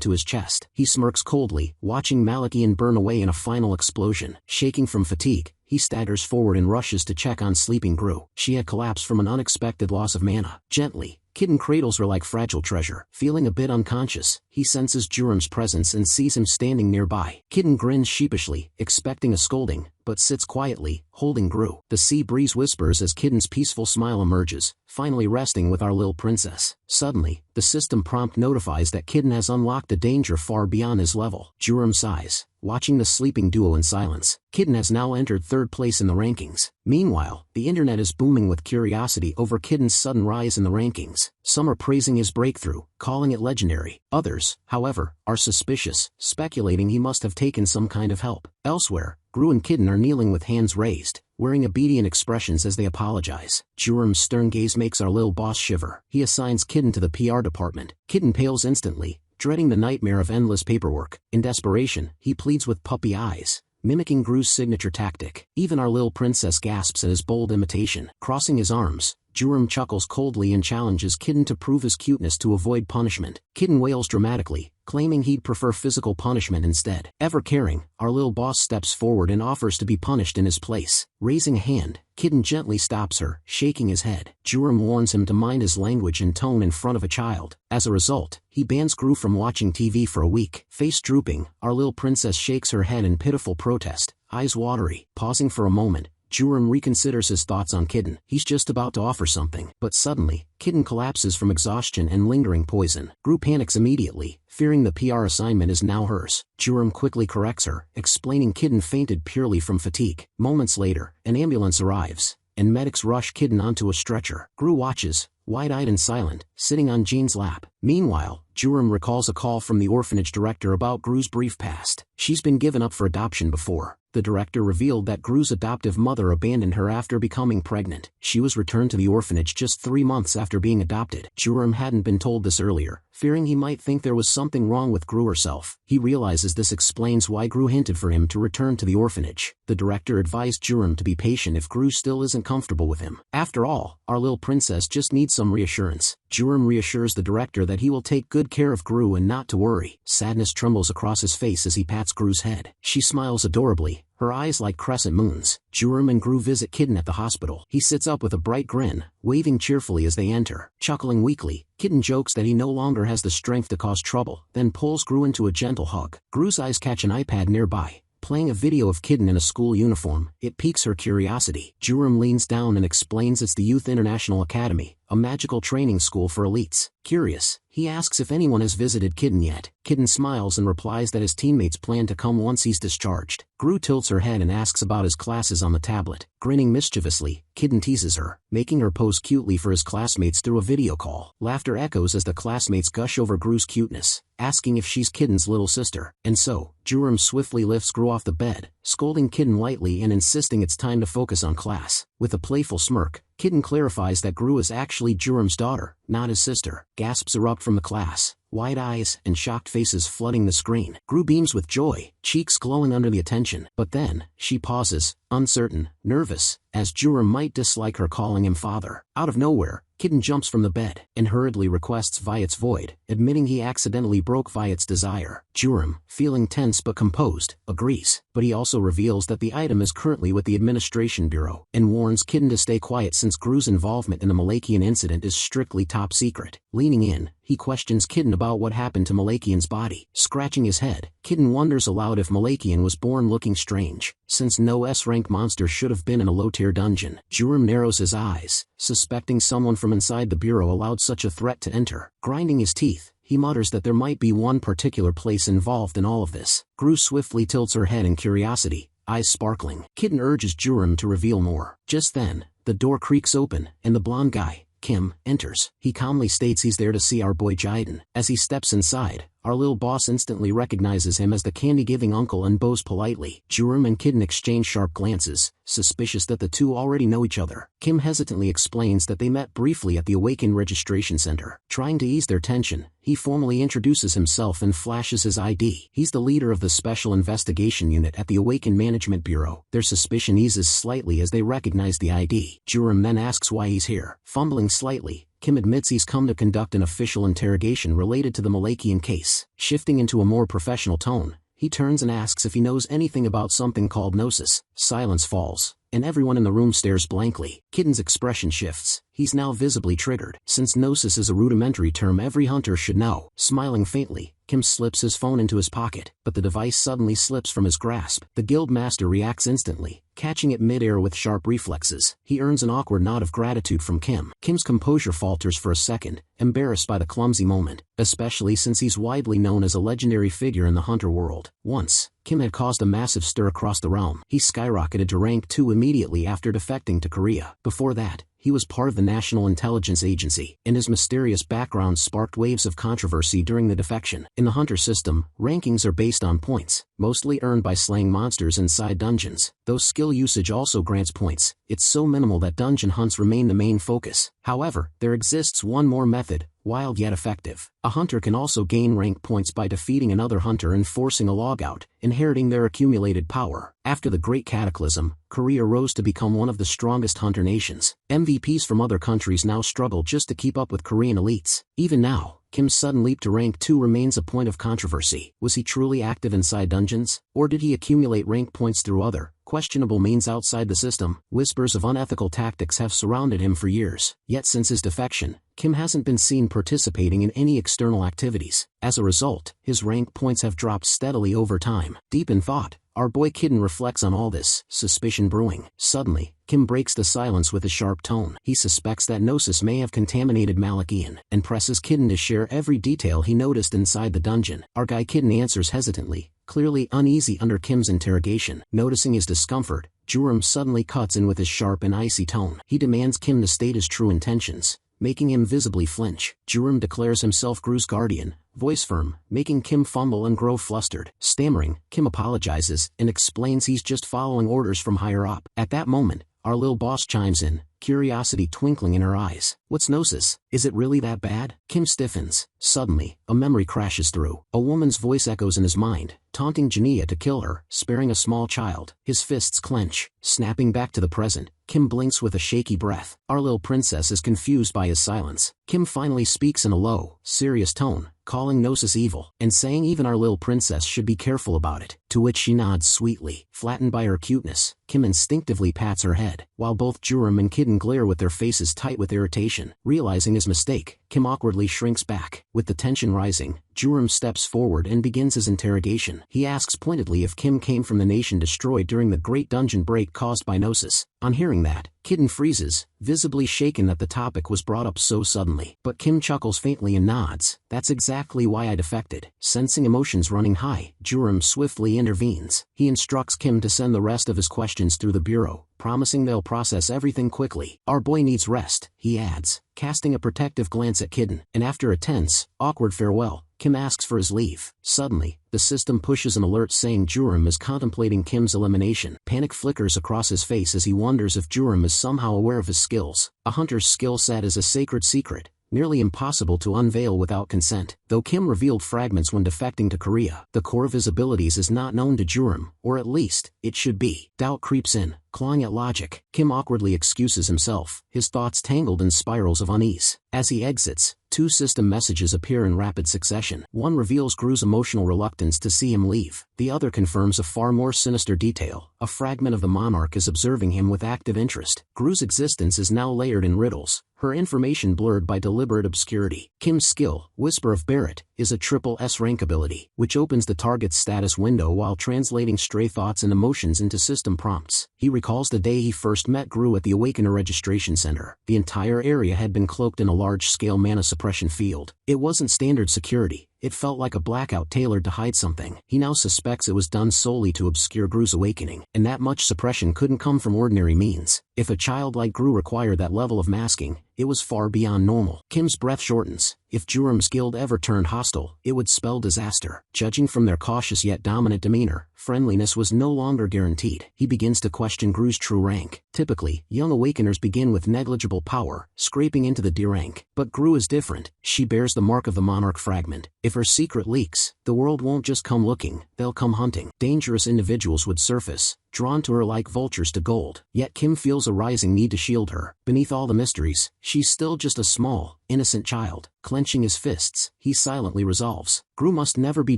to his chest. He smirks coldly, watching Malachian burn away in a final explosion. Shaking from fatigue, he staggers forward and rushes to check on sleeping Gru. She had collapsed from an unexpected loss of mana. Gently, Kitten cradles her like fragile treasure. Feeling a bit unconscious, he senses Jurum's presence and sees him standing nearby. Kitten grins sheepishly, expecting a scolding, but sits quietly, holding Gru. The sea breeze whispers as Kitten's peaceful smile emerges, finally resting with our little princess. Suddenly, the system prompt notifies that Kitten has unlocked a danger far beyond his level. Jurum sighs, watching the sleeping duo in silence. Kitten has now entered third place in the rankings. Meanwhile, the internet is booming with curiosity over Kitten's sudden rise in the rankings. Some are praising his breakthrough, calling it legendary. Others, however, are suspicious, speculating he must have taken some kind of help. Elsewhere, Gru and Kitten are kneeling with hands raised, wearing obedient expressions as they apologize. Jurum's stern gaze makes our little boss shiver. He assigns Kitten to the PR department. Kitten pales instantly, dreading the nightmare of endless paperwork. In desperation, he pleads with puppy eyes, mimicking Gru's signature tactic. Even our little princess gasps at his bold imitation. Crossing his arms, Jurum chuckles coldly and challenges Kitten to prove his cuteness to avoid punishment. Kitten wails dramatically, claiming he'd prefer physical punishment instead. Ever caring, our little boss steps forward and offers to be punished in his place. Raising a hand, Kitten gently stops her, shaking his head. Jurum warns him to mind his language and tone in front of a child. As a result, he bans Gru from watching TV for a week. Face drooping, our little princess shakes her head in pitiful protest, eyes watery. Pausing for a moment, Jurum reconsiders his thoughts on Kitten. He's just about to offer something, but suddenly, Kitten collapses from exhaustion and lingering poison. Gru panics immediately, fearing the PR assignment is now hers. Jurum quickly corrects her, explaining Kitten fainted purely from fatigue. Moments later, an ambulance arrives, and medics rush Kitten onto a stretcher. Gru watches, wide-eyed and silent, sitting on Jean's lap. Meanwhile, Jurum recalls a call from the orphanage director about Gru's brief past. She's been given up for adoption before, The director revealed that Gru's adoptive mother abandoned her after becoming pregnant. She was returned to the orphanage just 3 months after being adopted. Jerome hadn't been told this earlier, fearing he might think there was something wrong with Gru herself. He realizes this explains why Gru hinted for him to return to the orphanage. The director advised Jerome to be patient if Gru still isn't comfortable with him. After all, our little princess just needs some reassurance. Jerome reassures the director that he will take good care of Gru and not to worry. Sadness trembles across his face as he pats Gru's head. She smiles adorably, her eyes like crescent moons. Jerome and Gru visit Kitten at the hospital. He sits up with a bright grin, waving cheerfully as they enter. Chuckling weakly, Kitten jokes that he no longer has the strength to cause trouble, then pulls Gru into a gentle hug. Gru's eyes catch an iPad nearby, playing a video of Kitten in a school uniform. It piques her curiosity. Jerome leans down and explains it's the Youth International Academy, a magical training school for elites. Curious, he asks if anyone has visited Kitten yet. Kitten smiles and replies that his teammates plan to come once he's discharged. Gru tilts her head and asks about his classes on the tablet. Grinning mischievously, Kitten teases her, making her pose cutely for his classmates through a video call. Laughter echoes as the classmates gush over Gru's cuteness, asking if she's Kitten's little sister. And so, Jerome swiftly lifts Gru off the bed, scolding Kitten lightly and insisting it's time to focus on class. With a playful smirk, Kitten clarifies that Gru is actually Jerome's daughter, not his sister. Gasps erupt from the class, wide eyes and shocked faces flooding the screen. Gru beams with joy, cheeks glowing under the attention. But then, she pauses, uncertain, nervous, as Jerome might dislike her calling him father. Out of nowhere, Kitten jumps from the bed and hurriedly requests Viet's void, admitting he accidentally broke Viet's desire. Jerome, feeling tense but composed, agrees, but he also reveals that the item is currently with the Administration Bureau, and warns Kitten to stay quiet since Gru's involvement in the Malakian incident is strictly top secret. Leaning in, he questions Kitten about what happened to Malakian's body. Scratching his head, Kitten wonders aloud if Malakian was born looking strange, since no S-rank monster should have been in a low-tier dungeon. Jerome narrows his eyes, suspecting someone from inside the bureau allowed such a threat to enter. Grinding his teeth, he mutters that there might be one particular place involved in all of this. Gru swiftly tilts her head in curiosity, eyes sparkling. Kitten urges Jerome to reveal more. Just then, the door creaks open, and the blonde guy, Kim, enters. He calmly states he's there to see our boy Jaiden. As he steps inside, our little boss instantly recognizes him as the candy-giving uncle and bows politely. Jerome and Kitten exchange sharp glances, suspicious that the two already know each other. Kim hesitantly explains that they met briefly at the Awaken Registration Center. Trying to ease their tension, he formally introduces himself and flashes his ID. He's the leader of the Special Investigation Unit at the Awaken Management Bureau. Their suspicion eases slightly as they recognize the ID. Jerome then asks why he's here. Fumbling slightly, Kim admits he's come to conduct an official interrogation related to the Malakian case. Shifting into a more professional tone, he turns and asks if he knows anything about something called Gnosis. Silence falls, and everyone in the room stares blankly. Kitten's expression shifts. He's now visibly triggered, since Gnosis is a rudimentary term every hunter should know. Smiling faintly, Kim slips his phone into his pocket, but the device suddenly slips from his grasp. The guild master reacts instantly, catching it mid-air with sharp reflexes. He earns an awkward nod of gratitude from Kim. Kim's composure falters for a second, embarrassed by the clumsy moment, especially since he's widely known as a legendary figure in the hunter world. Once, Kim had caused a massive stir across the realm. He skyrocketed to rank 2 immediately after defecting to Korea. Before that, he was part of the National Intelligence Agency, and his mysterious background sparked waves of controversy during the defection. In the hunter system, rankings are based on points, mostly earned by slaying monsters inside dungeons. Though skill usage also grants points, it's so minimal that dungeon hunts remain the main focus. However, there exists one more method, wild yet effective. A hunter can also gain rank points by defeating another hunter and forcing a logout, inheriting their accumulated power. After the Great Cataclysm, Korea rose to become one of the strongest hunter nations. MVPs from other countries now struggle just to keep up with Korean elites. Even now, Kim's sudden leap to rank 2 remains a point of controversy. Was he truly active inside dungeons, or did he accumulate rank points through other, questionable means outside the system? Whispers of unethical tactics have surrounded him for years. Yet since his defection, Kim hasn't been seen participating in any external activities. As a result, his rank points have dropped steadily over time. Deep in thought, our boy Kitten reflects on all this, suspicion brewing. Suddenly, Kim breaks the silence with a sharp tone. He suspects that Gnosis may have contaminated Malakian, and presses Kitten to share every detail he noticed inside the dungeon. Our guy Kitten answers hesitantly, clearly uneasy under Kim's interrogation. Noticing his discomfort, Jerome suddenly cuts in with his sharp and icy tone. He demands Kim to state his true intentions, making him visibly flinch. Jurum declares himself Gru's guardian, voice firm, making Kim fumble and grow flustered. Stammering, Kim apologizes and explains he's just following orders from higher up. At that moment, our lil boss chimes in, curiosity twinkling in her eyes. What's Gnosis? Is it really that bad? Kim stiffens. Suddenly, a memory crashes through. A woman's voice echoes in his mind, taunting Jania to kill her, sparing a small child. His fists clench. Snapping back to the present, Kim blinks with a shaky breath. Our little princess is confused by his silence. Kim finally speaks in a low, serious tone, calling Gnosis evil, and saying even our little princess should be careful about it, to which she nods sweetly. Flattened by her cuteness, Kim instinctively pats her head, while both Jurum and Kidden glare with their faces tight with irritation. Realizing his mistake, Kim awkwardly shrinks back. With the tension rising, Jurum steps forward and begins his interrogation. He asks pointedly if Kim came from the nation destroyed during the Great Dungeon Break caused by Gnosis. On hearing that, Kidden freezes, visibly shaken that the topic was brought up so suddenly. But Kim chuckles faintly and nods. That's exactly why I defected. Sensing emotions running high, Jurum swiftly intervenes. He instructs Kim to send the rest of his questions through the bureau, promising they'll process everything quickly. Our boy needs rest, he adds, casting a protective glance at Kidden. And after a tense, awkward farewell, Kim asks for his leave. Suddenly, the system pushes an alert saying Jurum is contemplating Kim's elimination. Panic flickers across his face as he wonders if Jurum is somehow aware of his skills. A hunter's skill set is a sacred secret, nearly impossible to unveil without consent. Though Kim revealed fragments when defecting to Korea, the core of his abilities is not known to Jurum, or at least, it should be. Doubt creeps in, clawing at logic. Kim awkwardly excuses himself, his thoughts tangled in spirals of unease. As he exits, two system messages appear in rapid succession. One reveals Gru's emotional reluctance to see him leave. The other confirms a far more sinister detail. A fragment of the monarch is observing him with active interest. Gru's existence is now layered in riddles, her information blurred by deliberate obscurity. Kim's skill, Whisper of Barrett, is a triple S-rank ability, which opens the target's status window while translating stray thoughts and emotions into system prompts. He recalls the day he first met Gru at the Awakener Registration Center. The entire area had been cloaked in a large-scale mana suppression field. It wasn't standard security. It felt like a blackout tailored to hide something. He now suspects it was done solely to obscure Gru's awakening, and that much suppression couldn't come from ordinary means. If a child like Gru required that level of masking, it was far beyond normal. Kim's breath shortens. If Jurum's guild ever turned hostile, it would spell disaster. Judging from their cautious yet dominant demeanor, friendliness was no longer guaranteed. He begins to question Gru's true rank. Typically, young awakeners begin with negligible power, scraping into the D rank. But Gru is different. She bears the mark of the monarch fragment. If her secret leaks, the world won't just come looking, they'll come hunting. Dangerous individuals would surface, drawn to her like vultures to gold. Yet Kim feels a rising need to shield her. Beneath all the mysteries, she's still just a small, innocent child. Clenching his fists, he silently resolves. Gru must never be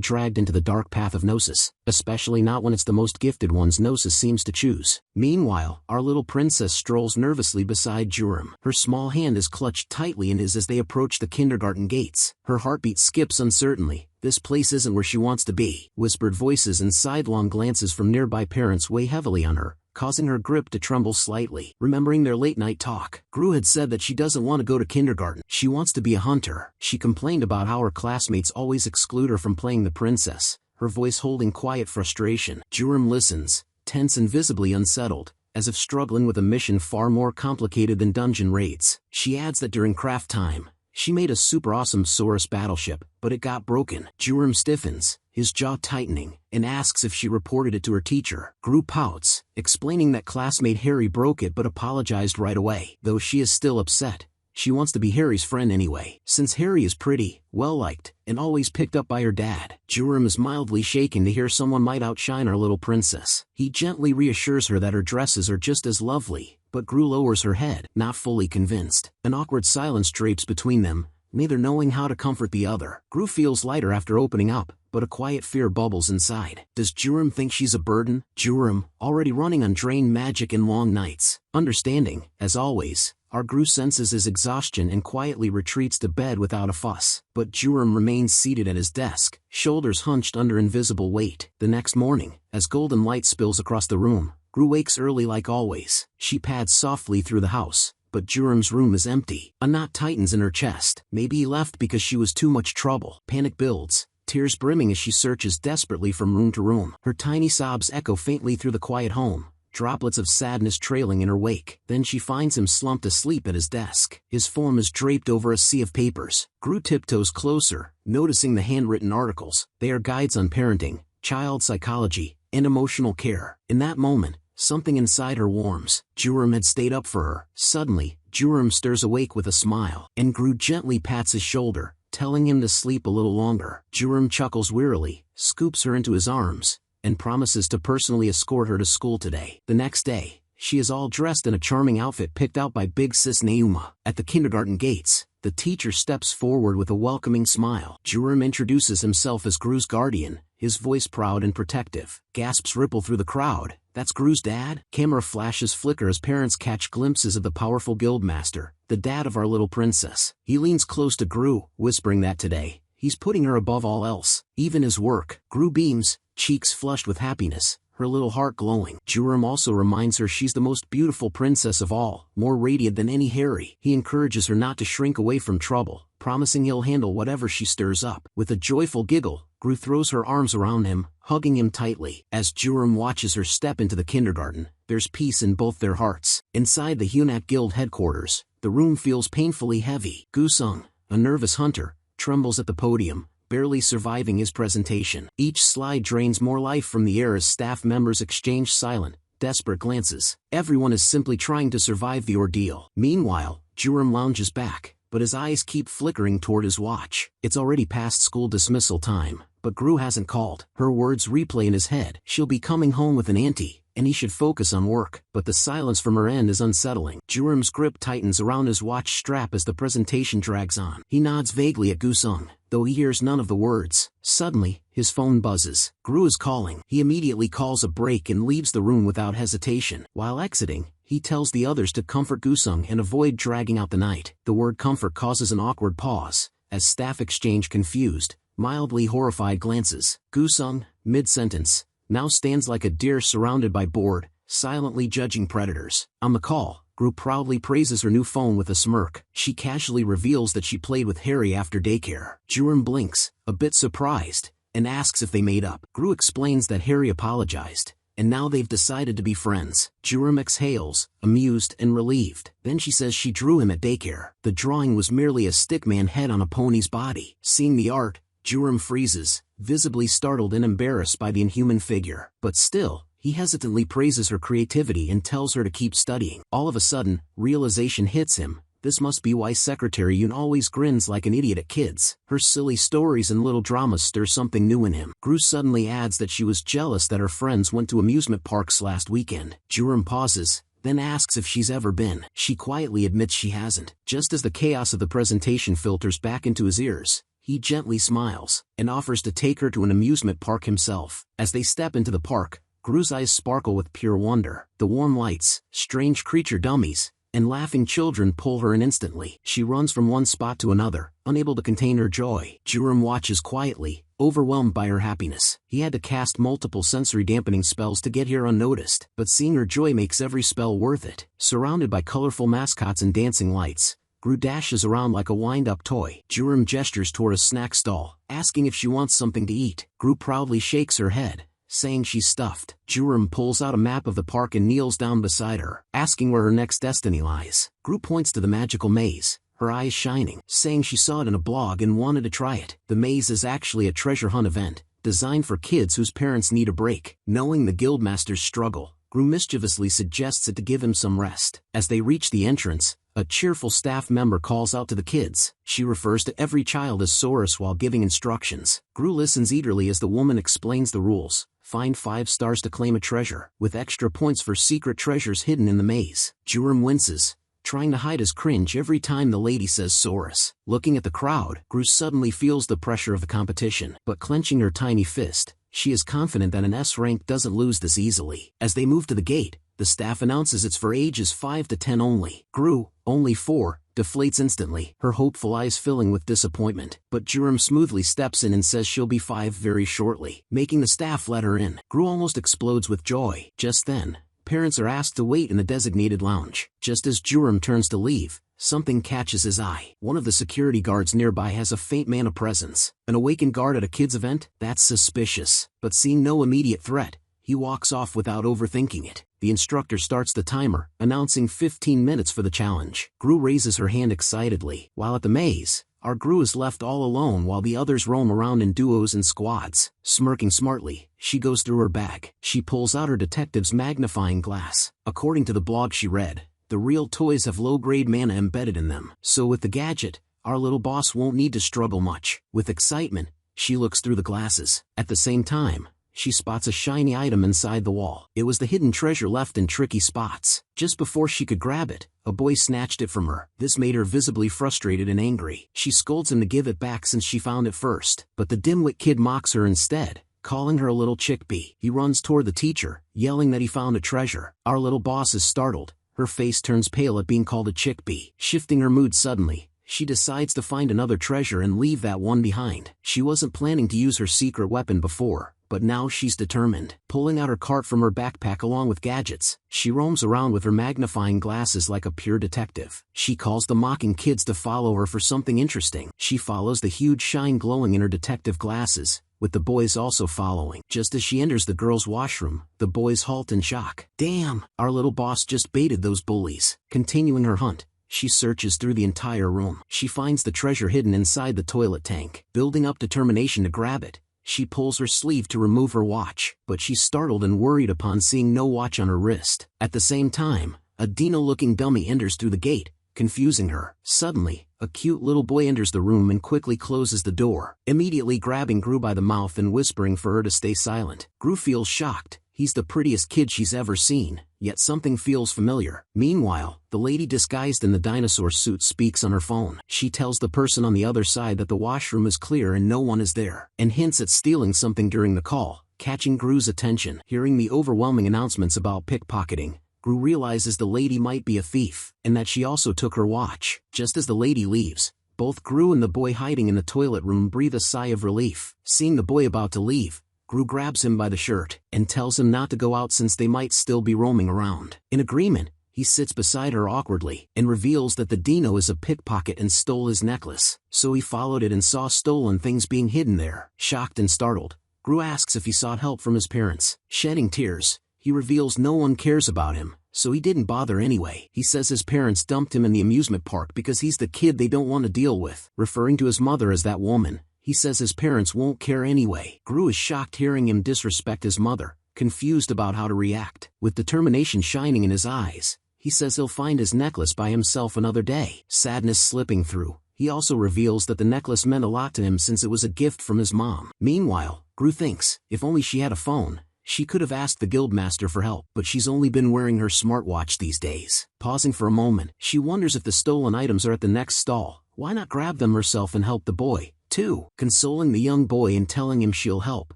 dragged into the dark path of Gnosis, especially not when it's the most gifted ones Gnosis seems to choose. Meanwhile, our little princess strolls nervously beside Jurum. Her small hand is clutched tightly in his as they approach the kindergarten gates. Her heartbeat skips uncertainly. This place isn't where she wants to be. Whispered voices and sidelong glances from nearby parents weigh heavily on her, causing her grip to tremble slightly. Remembering their late-night talk, Gru had said that she doesn't want to go to kindergarten. She wants to be a hunter. She complained about how her classmates always exclude her from playing the princess, her voice holding quiet frustration. Jurum listens, tense and visibly unsettled, as if struggling with a mission far more complicated than dungeon raids. She adds that during craft time, she made a super awesome Saurus battleship, but it got broken. Jurum stiffens, his jaw tightening, and asks if she reported it to her teacher. Gru pouts, explaining that classmate Harry broke it but apologized right away. Though she is still upset, she wants to be Harry's friend anyway, since Harry is pretty, well-liked, and always picked up by her dad. Jurum is mildly shaken to hear someone might outshine our little princess. He gently reassures her that her dresses are just as lovely, but Gru lowers her head, not fully convinced. An awkward silence drapes between them, neither knowing how to comfort the other. Gru feels lighter after opening up, but a quiet fear bubbles inside. Does Jurum think she's a burden? Jurum, already running on drained magic and long nights. Understanding, as always, our Gru senses his exhaustion and quietly retreats to bed without a fuss. But Jurum remains seated at his desk, shoulders hunched under invisible weight. The next morning, as golden light spills across the room, Gru wakes early like always. She pads softly through the house, but Jurum's room is empty. A knot tightens in her chest. Maybe he left because she was too much trouble. Panic builds, tears brimming as she searches desperately from room to room. Her tiny sobs echo faintly through the quiet home, droplets of sadness trailing in her wake. Then she finds him slumped asleep at his desk. His form is draped over a sea of papers. Gru tiptoes closer, noticing the handwritten articles. They are guides on parenting, child psychology, and emotional care. In that moment, something inside her warms. Juram had stayed up for her. Suddenly, Juram stirs awake with a smile, and Gru gently pats his shoulder, telling him to sleep a little longer. Juram chuckles wearily, scoops her into his arms, and promises to personally escort her to school today. The next day, she is all dressed in a charming outfit picked out by big sis Nauma. At the kindergarten gates, the teacher steps forward with a welcoming smile. Juram introduces himself as Gru's guardian, his voice proud and protective. Gasps ripple through the crowd. That's Gru's dad? Camera flashes flicker as parents catch glimpses of the powerful guildmaster, the dad of our little princess. He leans close to Gru, whispering that today, he's putting her above all else, even his work. Gru beams, cheeks flushed with happiness, her little heart glowing. Juram also reminds her she's the most beautiful princess of all, more radiant than any Harry. He encourages her not to shrink away from trouble, promising he'll handle whatever she stirs up. With a joyful giggle, Gru throws her arms around him, hugging him tightly. As Juram watches her step into the kindergarten, there's peace in both their hearts. Inside the Hunat Guild headquarters, the room feels painfully heavy. Gusung, a nervous hunter, trembles at the podium, barely surviving his presentation. Each slide drains more life from the air as staff members exchange silent, desperate glances. Everyone is simply trying to survive the ordeal. Meanwhile, Juram lounges back, but his eyes keep flickering toward his watch. It's already past school dismissal time, but Gru hasn't called. Her words replay in his head. She'll be coming home with an auntie, and he should focus on work. But the silence from her end is unsettling. Juram's grip tightens around his watch strap as the presentation drags on. He nods vaguely at Gusung, though he hears none of the words. Suddenly, his phone buzzes. Gru is calling. He immediately calls a break and leaves the room without hesitation. While exiting, he tells the others to comfort Gusung and avoid dragging out the night. The word comfort causes an awkward pause, as staff exchange confused, mildly horrified glances. Gusung, mid-sentence, now stands like a deer surrounded by bored, silently judging predators. On the call, Gru proudly praises her new phone with a smirk. She casually reveals that she played with Harry after daycare. Juram blinks, a bit surprised, and asks if they made up. Gru explains that Harry apologized, and now they've decided to be friends. Juram exhales, amused and relieved. Then she says she drew him at daycare. The drawing was merely a stickman head on a pony's body. Seeing the art, Juram freezes, visibly startled and embarrassed by the inhuman figure. But still, he hesitantly praises her creativity and tells her to keep studying. All of a sudden, realization hits him. This must be why Secretary Yoon always grins like an idiot at kids. Her silly stories and little dramas stir something new in him. Gru suddenly adds that she was jealous that her friends went to amusement parks last weekend. Juram pauses, then asks if she's ever been. She quietly admits she hasn't. Just as the chaos of the presentation filters back into his ears, he gently smiles, and offers to take her to an amusement park himself. As they step into the park, Gru's eyes sparkle with pure wonder. The warm lights, strange creature dummies, and laughing children pull her in instantly. She runs from one spot to another, unable to contain her joy. Juram watches quietly, overwhelmed by her happiness. He had to cast multiple sensory dampening spells to get here unnoticed, but seeing her joy makes every spell worth it. Surrounded by colorful mascots and dancing lights, Gru dashes around like a wind-up toy. Juram gestures toward a snack stall, asking if she wants something to eat. Gru proudly shakes her head, saying she's stuffed. Juram pulls out a map of the park and kneels down beside her, asking where her next destiny lies. Gru points to the magical maze, her eyes shining, saying she saw it in a blog and wanted to try it. The maze is actually a treasure hunt event, designed for kids whose parents need a break. Knowing the guildmaster's struggle, Gru mischievously suggests it to give him some rest. As they reach the entrance, a cheerful staff member calls out to the kids. She refers to every child as Saurus while giving instructions. Gru listens eagerly as the woman explains the rules. Find 5 stars to claim a treasure, with extra points for secret treasures hidden in the maze. Juram winces, trying to hide his cringe every time the lady says Saurus. Looking at the crowd, Gru suddenly feels the pressure of the competition, but clenching her tiny fist, she is confident that an S rank doesn't lose this easily. As they move to the gate, the staff announces it's for ages 5 to 10 only. Gru, only 4, deflates instantly, her hopeful eyes filling with disappointment. But Juram smoothly steps in and says she'll be 5 very shortly, making the staff let her in. Gru almost explodes with joy. Just then, parents are asked to wait in the designated lounge. Just as Juram turns to leave, something catches his eye. One of the security guards nearby has a faint mana presence. An awakened guard at a kid's event? That's suspicious. But seeing no immediate threat, He walks off without overthinking it. The instructor starts the timer, announcing 15 minutes for the challenge. Gru raises her hand excitedly. While at the maze, our Gru is left all alone while the others roam around in duos and squads. Smirking smartly, she goes through her bag. She pulls out her detective's magnifying glass. According to the blog she read, the real toys have low-grade mana embedded in them. So with the gadget, our little boss won't need to struggle much. With excitement, she looks through the glasses. At the same time, she spots a shiny item inside the wall. It was the hidden treasure left in tricky spots. Just before she could grab it, a boy snatched it from her. This made her visibly frustrated and angry. She scolds him to give it back since she found it first. But the dimwit kid mocks her instead, calling her a little chickpea. He runs toward the teacher, yelling that he found a treasure. Our little boss is startled. Her face turns pale at being called a chickpea. Shifting her mood suddenly, she decides to find another treasure and leave that one behind. She wasn't planning to use her secret weapon before, but now she's determined. Pulling out her cart from her backpack along with gadgets, she roams around with her magnifying glasses like a pure detective. She calls the mocking kids to follow her for something interesting. She follows the huge shine glowing in her detective glasses, with the boys also following. Just as she enters the girls' washroom, the boys halt in shock. Damn, our little boss just baited those bullies. Continuing her hunt, she searches through the entire room. She finds the treasure hidden inside the toilet tank. Building up determination to grab it, she pulls her sleeve to remove her watch, but she's startled and worried upon seeing no watch on her wrist. At the same time, a Dino-looking dummy enters through the gate, confusing her. Suddenly, a cute little boy enters the room and quickly closes the door, immediately grabbing Gru by the mouth and whispering for her to stay silent. Gru feels shocked. He's the prettiest kid she's ever seen, yet something feels familiar. Meanwhile, the lady disguised in the dinosaur suit speaks on her phone. She tells the person on the other side that the washroom is clear and no one is there, and hints at stealing something during the call, catching Gru's attention. Hearing the overwhelming announcements about pickpocketing, Gru realizes the lady might be a thief, and that she also took her watch. Just as the lady leaves, both Gru and the boy hiding in the toilet room breathe a sigh of relief. Seeing the boy about to leave, Gru grabs him by the shirt and tells him not to go out since they might still be roaming around. In agreement, he sits beside her awkwardly and reveals that the Dino is a pickpocket and stole his necklace. So he followed it and saw stolen things being hidden there. Shocked and startled, Gru asks if he sought help from his parents. Shedding tears, he reveals no one cares about him, so he didn't bother anyway. He says his parents dumped him in the amusement park because he's the kid they don't want to deal with. Referring to his mother as that woman, he says his parents won't care anyway. Gru is shocked hearing him disrespect his mother, confused about how to react. With determination shining in his eyes, he says he'll find his necklace by himself another day. Sadness slipping through, he also reveals that the necklace meant a lot to him since it was a gift from his mom. Meanwhile, Gru thinks, if only she had a phone, she could have asked the guildmaster for help, but she's only been wearing her smartwatch these days. Pausing for a moment, she wonders if the stolen items are at the next stall. Why not grab them herself and help the boy, too? Consoling the young boy and telling him she'll help,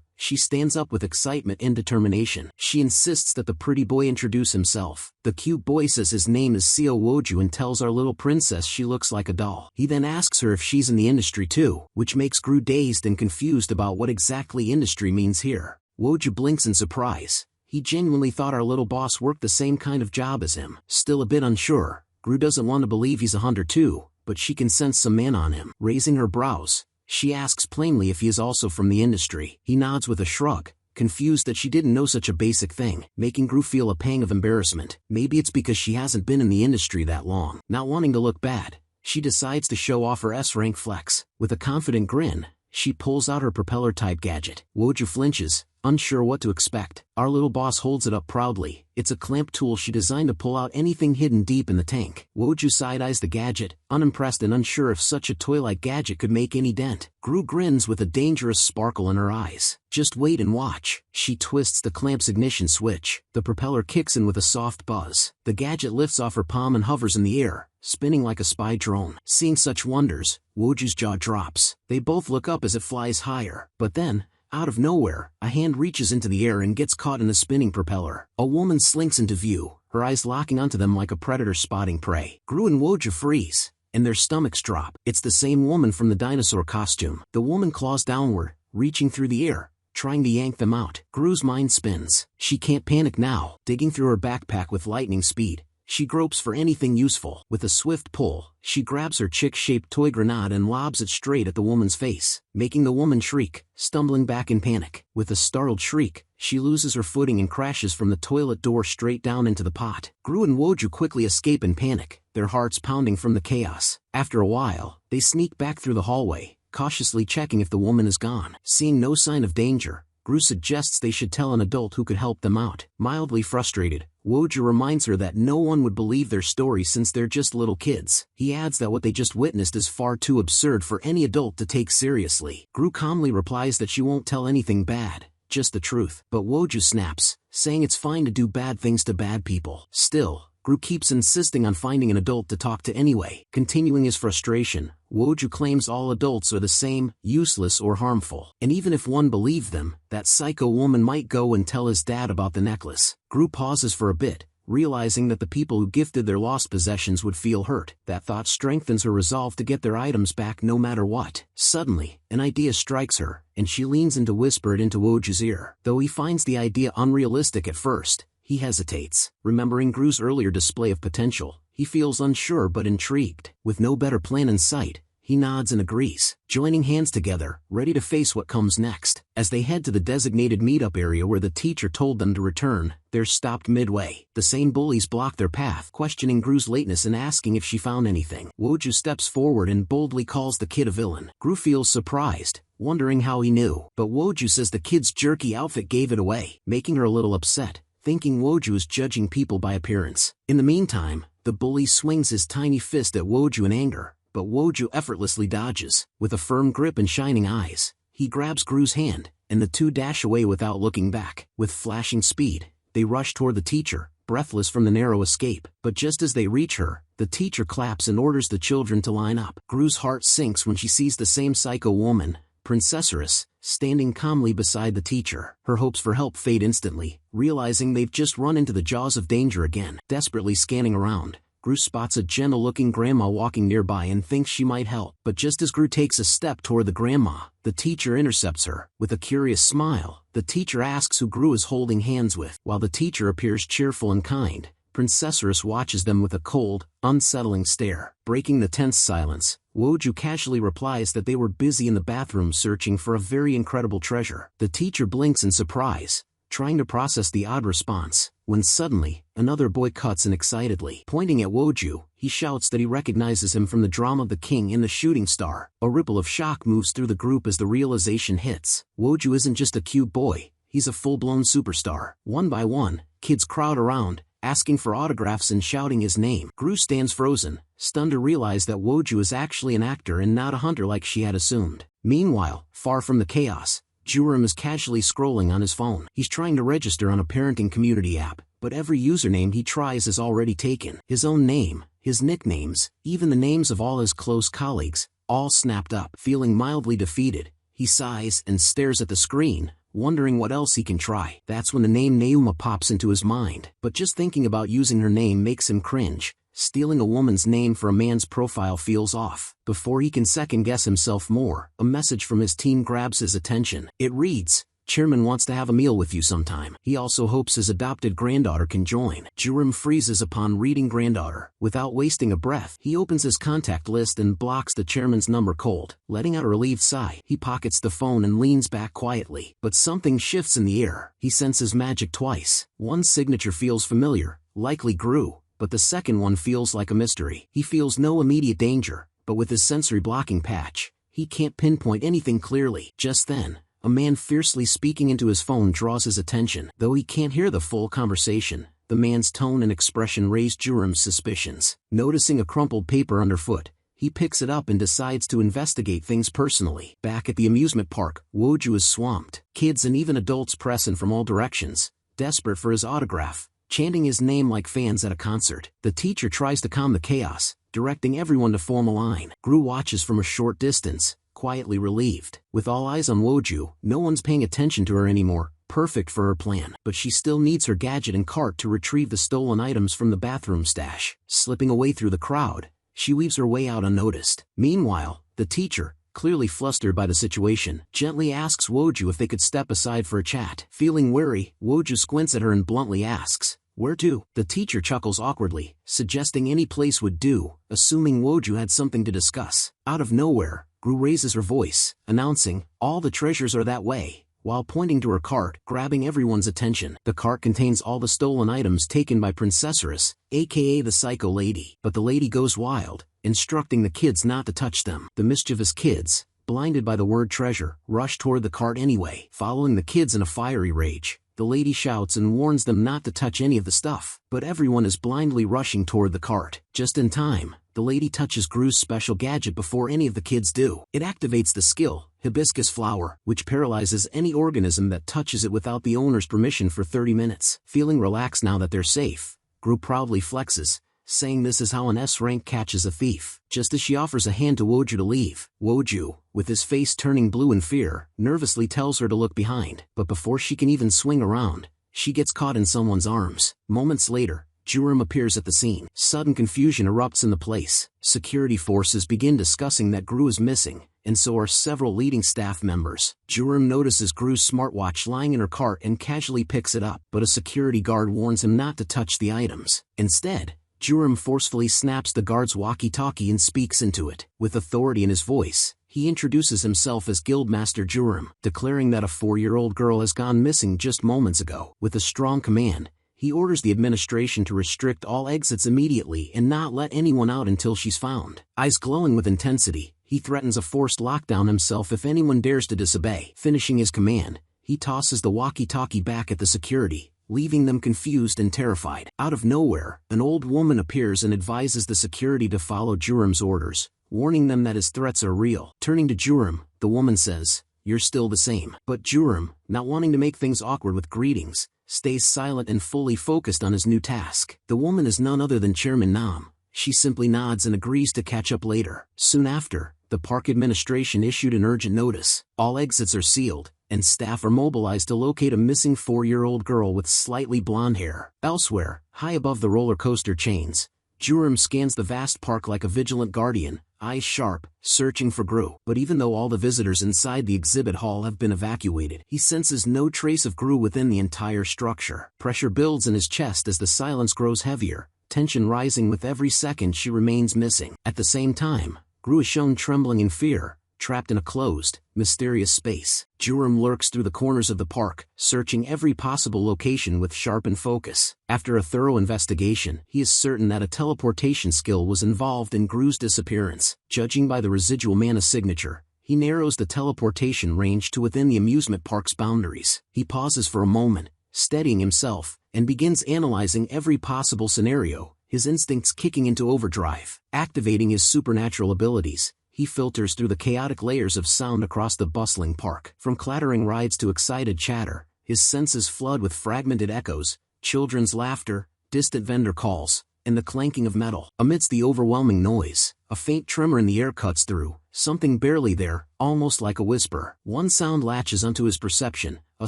she stands up with excitement and determination. She insists that the pretty boy introduce himself. The cute boy says his name is Seo Woju and tells our little princess she looks like a doll. He then asks her if she's in the industry too, which makes Gru dazed and confused about what exactly industry means here. Woju blinks in surprise. He genuinely thought our little boss worked the same kind of job as him. Still a bit unsure, Gru doesn't want to believe he's a hunter too, but she can sense some man on him. Raising her brows, she asks plainly if he is also from the industry. He nods with a shrug, confused that she didn't know such a basic thing, making Gru feel a pang of embarrassment. Maybe it's because she hasn't been in the industry that long. Not wanting to look bad, she decides to show off her S-rank flex. With a confident grin, she pulls out her propeller-type gadget. Woju flinches, unsure what to expect. Our little boss holds it up proudly. It's a clamp tool she designed to pull out anything hidden deep in the tank. Woju side-eyes the gadget, unimpressed and unsure if such a toy-like gadget could make any dent. Gru grins with a dangerous sparkle in her eyes. Just wait and watch. She twists the clamp's ignition switch. The propeller kicks in with a soft buzz. The gadget lifts off her palm and hovers in the air, spinning like a spy drone. Seeing such wonders, Woju's jaw drops. They both look up as it flies higher. But then, out of nowhere, a hand reaches into the air and gets caught in the spinning propeller. A woman slinks into view, her eyes locking onto them like a predator spotting prey. Gru and Woju freeze, and their stomachs drop. It's the same woman from the dinosaur costume. The woman claws downward, reaching through the air, trying to yank them out. Gru's mind spins. She can't panic now. Digging through her backpack with lightning speed, she gropes for anything useful. With a swift pull, she grabs her chick-shaped toy grenade and lobs it straight at the woman's face, making the woman shriek, stumbling back in panic. With a startled shriek, she loses her footing and crashes from the toilet door straight down into the pot. Gru and Woju quickly escape in panic, their hearts pounding from the chaos. After a while, they sneak back through the hallway, cautiously checking if the woman is gone. Seeing no sign of danger, Gru suggests they should tell an adult who could help them out. Mildly frustrated, Woju reminds her that no one would believe their story since they're just little kids. He adds that what they just witnessed is far too absurd for any adult to take seriously. Gru calmly replies that she won't tell anything bad, just the truth. But Woju snaps, saying it's fine to do bad things to bad people. Still, Gru keeps insisting on finding an adult to talk to anyway. Continuing his frustration, Woju claims all adults are the same, useless or harmful. And even if one believed them, that psycho woman might go and tell his dad about the necklace. Gru pauses for a bit, realizing that the people who gifted their lost possessions would feel hurt. That thought strengthens her resolve to get their items back no matter what. Suddenly, an idea strikes her, and she leans in to whisper it into Woju's ear. Though he finds the idea unrealistic at first, he hesitates. Remembering Gru's earlier display of potential, he feels unsure but intrigued. With no better plan in sight, he nods and agrees, joining hands together, ready to face what comes next. As they head to the designated meetup area where the teacher told them to return, they're stopped midway. The same bullies block their path, questioning Gru's lateness and asking if she found anything. Woju steps forward and boldly calls the kid a villain. Gru feels surprised, wondering how he knew. But Woju says the kid's jerky outfit gave it away, making her a little upset, thinking Woju is judging people by appearance. In the meantime, the bully swings his tiny fist at Woju in anger, but Woju effortlessly dodges. With a firm grip and shining eyes, he grabs Gru's hand, and the two dash away without looking back. With flashing speed, they rush toward the teacher, breathless from the narrow escape. But just as they reach her, the teacher claps and orders the children to line up. Gru's heart sinks when she sees the same psycho woman, Princessoress, standing calmly beside the teacher. Her hopes for help fade instantly, realizing they've just run into the jaws of danger again. Desperately scanning around, Gru spots a gentle-looking grandma walking nearby and thinks she might help. But just as Gru takes a step toward the grandma, the teacher intercepts her. With a curious smile, the teacher asks who Gru is holding hands with. While the teacher appears cheerful and kind, Princessoress watches them with a cold, unsettling stare. Breaking the tense silence, Woju casually replies that they were busy in the bathroom searching for a very incredible treasure. The teacher blinks in surprise, trying to process the odd response, when suddenly, another boy cuts in excitedly. Pointing at Woju, he shouts that he recognizes him from the drama The King and the Shooting Star. A ripple of shock moves through the group as the realization hits. Woju isn't just a cute boy, he's a full-blown superstar. One by one, kids crowd around, asking for autographs and shouting his name. Gru stands frozen, stunned to realize that Woju is actually an actor and not a hunter like she had assumed. Meanwhile, far from the chaos, Jurim is casually scrolling on his phone. He's trying to register on a parenting community app, but every username he tries is already taken. His own name, his nicknames, even the names of all his close colleagues, all snapped up. Feeling mildly defeated, he sighs and stares at the screen, wondering what else he can try. That's when the name Nauma pops into his mind. But just thinking about using her name makes him cringe. Stealing a woman's name for a man's profile feels off. Before he can second-guess himself more, a message from his team grabs his attention. It reads, "Chairman wants to have a meal with you sometime. He also hopes his adopted granddaughter can join." Jurim freezes upon reading granddaughter. Without wasting a breath, he opens his contact list and blocks the chairman's number cold. Letting out a relieved sigh, he pockets the phone and leans back quietly. But something shifts in the air. He senses magic twice. One signature feels familiar, likely Gru, but the second one feels like a mystery. He feels no immediate danger, but with his sensory blocking patch, he can't pinpoint anything clearly. Just then, a man fiercely speaking into his phone draws his attention. Though he can't hear the full conversation, the man's tone and expression raise Jurim's suspicions. Noticing a crumpled paper underfoot, he picks it up and decides to investigate things personally. Back at the amusement park, Woju is swamped. Kids and even adults press in from all directions, desperate for his autograph, chanting his name like fans at a concert. The teacher tries to calm the chaos, directing everyone to form a line. Gru watches from a short distance, quietly relieved. With all eyes on Woju, no one's paying attention to her anymore, perfect for her plan. But she still needs her gadget and cart to retrieve the stolen items from the bathroom stash. Slipping away through the crowd, she weaves her way out unnoticed. Meanwhile, the teacher, clearly flustered by the situation, gently asks Woju if they could step aside for a chat. Feeling wary, Woju squints at her and bluntly asks, "Where to?" The teacher chuckles awkwardly, suggesting any place would do, assuming Woju had something to discuss. Out of nowhere, Gru raises her voice, announcing, "All the treasures are that way, while pointing to her cart, grabbing everyone's attention. The cart contains all the stolen items taken by Princessoress, aka the Psycho Lady. But the lady goes wild, instructing the kids not to touch them. The mischievous kids, blinded by the word treasure, rush toward the cart anyway. Following the kids in a fiery rage, the lady shouts and warns them not to touch any of the stuff. But everyone is blindly rushing toward the cart. Just in time, the lady touches Gru's special gadget before any of the kids do. It activates the skill, Hibiscus Flower, which paralyzes any organism that touches it without the owner's permission for 30 minutes. Feeling relaxed now that they're safe, Gru proudly flexes, saying this is how an S-rank catches a thief. Just as she offers a hand to Woju to leave, Woju, with his face turning blue in fear, nervously tells her to look behind. But before she can even swing around, she gets caught in someone's arms. Moments later, Jurim appears at the scene. Sudden confusion erupts in the place. Security forces begin discussing that Gru is missing, and so are several leading staff members. Jurim notices Gru's smartwatch lying in her cart and casually picks it up, but a security guard warns him not to touch the items. Instead, Jurim forcefully snaps the guard's walkie-talkie and speaks into it. With authority in his voice, he introduces himself as Guildmaster Jurim, declaring that a 4-year-old girl has gone missing just moments ago. With a strong command, he orders the administration to restrict all exits immediately and not let anyone out until she's found. Eyes glowing with intensity, he threatens a forced lockdown himself if anyone dares to disobey. Finishing his command, he tosses the walkie-talkie back at the security, leaving them confused and terrified. Out of nowhere, an old woman appears and advises the security to follow Jurim's orders, warning them that his threats are real. Turning to Jurim, the woman says, "You're still the same." But Jurim, not wanting to make things awkward with greetings, stays silent and fully focused on his new task. The woman is none other than Chairman Nam. She simply nods and agrees to catch up later. Soon after, the park administration issued an urgent notice. All exits are sealed, and staff are mobilized to locate a missing 4-year-old girl with slightly blonde hair. Elsewhere, high above the roller coaster chains, Jurim scans the vast park like a vigilant guardian, eyes sharp, searching for Gru. But even though all the visitors inside the exhibit hall have been evacuated, he senses no trace of Gru within the entire structure. Pressure builds in his chest as the silence grows heavier, tension rising with every second she remains missing. At the same time, Gru is shown trembling in fear, trapped in a closed, mysterious space. Jurim lurks through the corners of the park, searching every possible location with sharpened focus. After a thorough investigation, he is certain that a teleportation skill was involved in Gru's disappearance. Judging by the residual mana signature, he narrows the teleportation range to within the amusement park's boundaries. He pauses for a moment, steadying himself, and begins analyzing every possible scenario, his instincts kicking into overdrive. Activating his supernatural abilities, he filters through the chaotic layers of sound across the bustling park. From clattering rides to excited chatter, his senses flood with fragmented echoes, children's laughter, distant vendor calls, and the clanking of metal. Amidst the overwhelming noise, a faint tremor in the air cuts through, something barely there, almost like a whisper. One sound latches onto his perception, a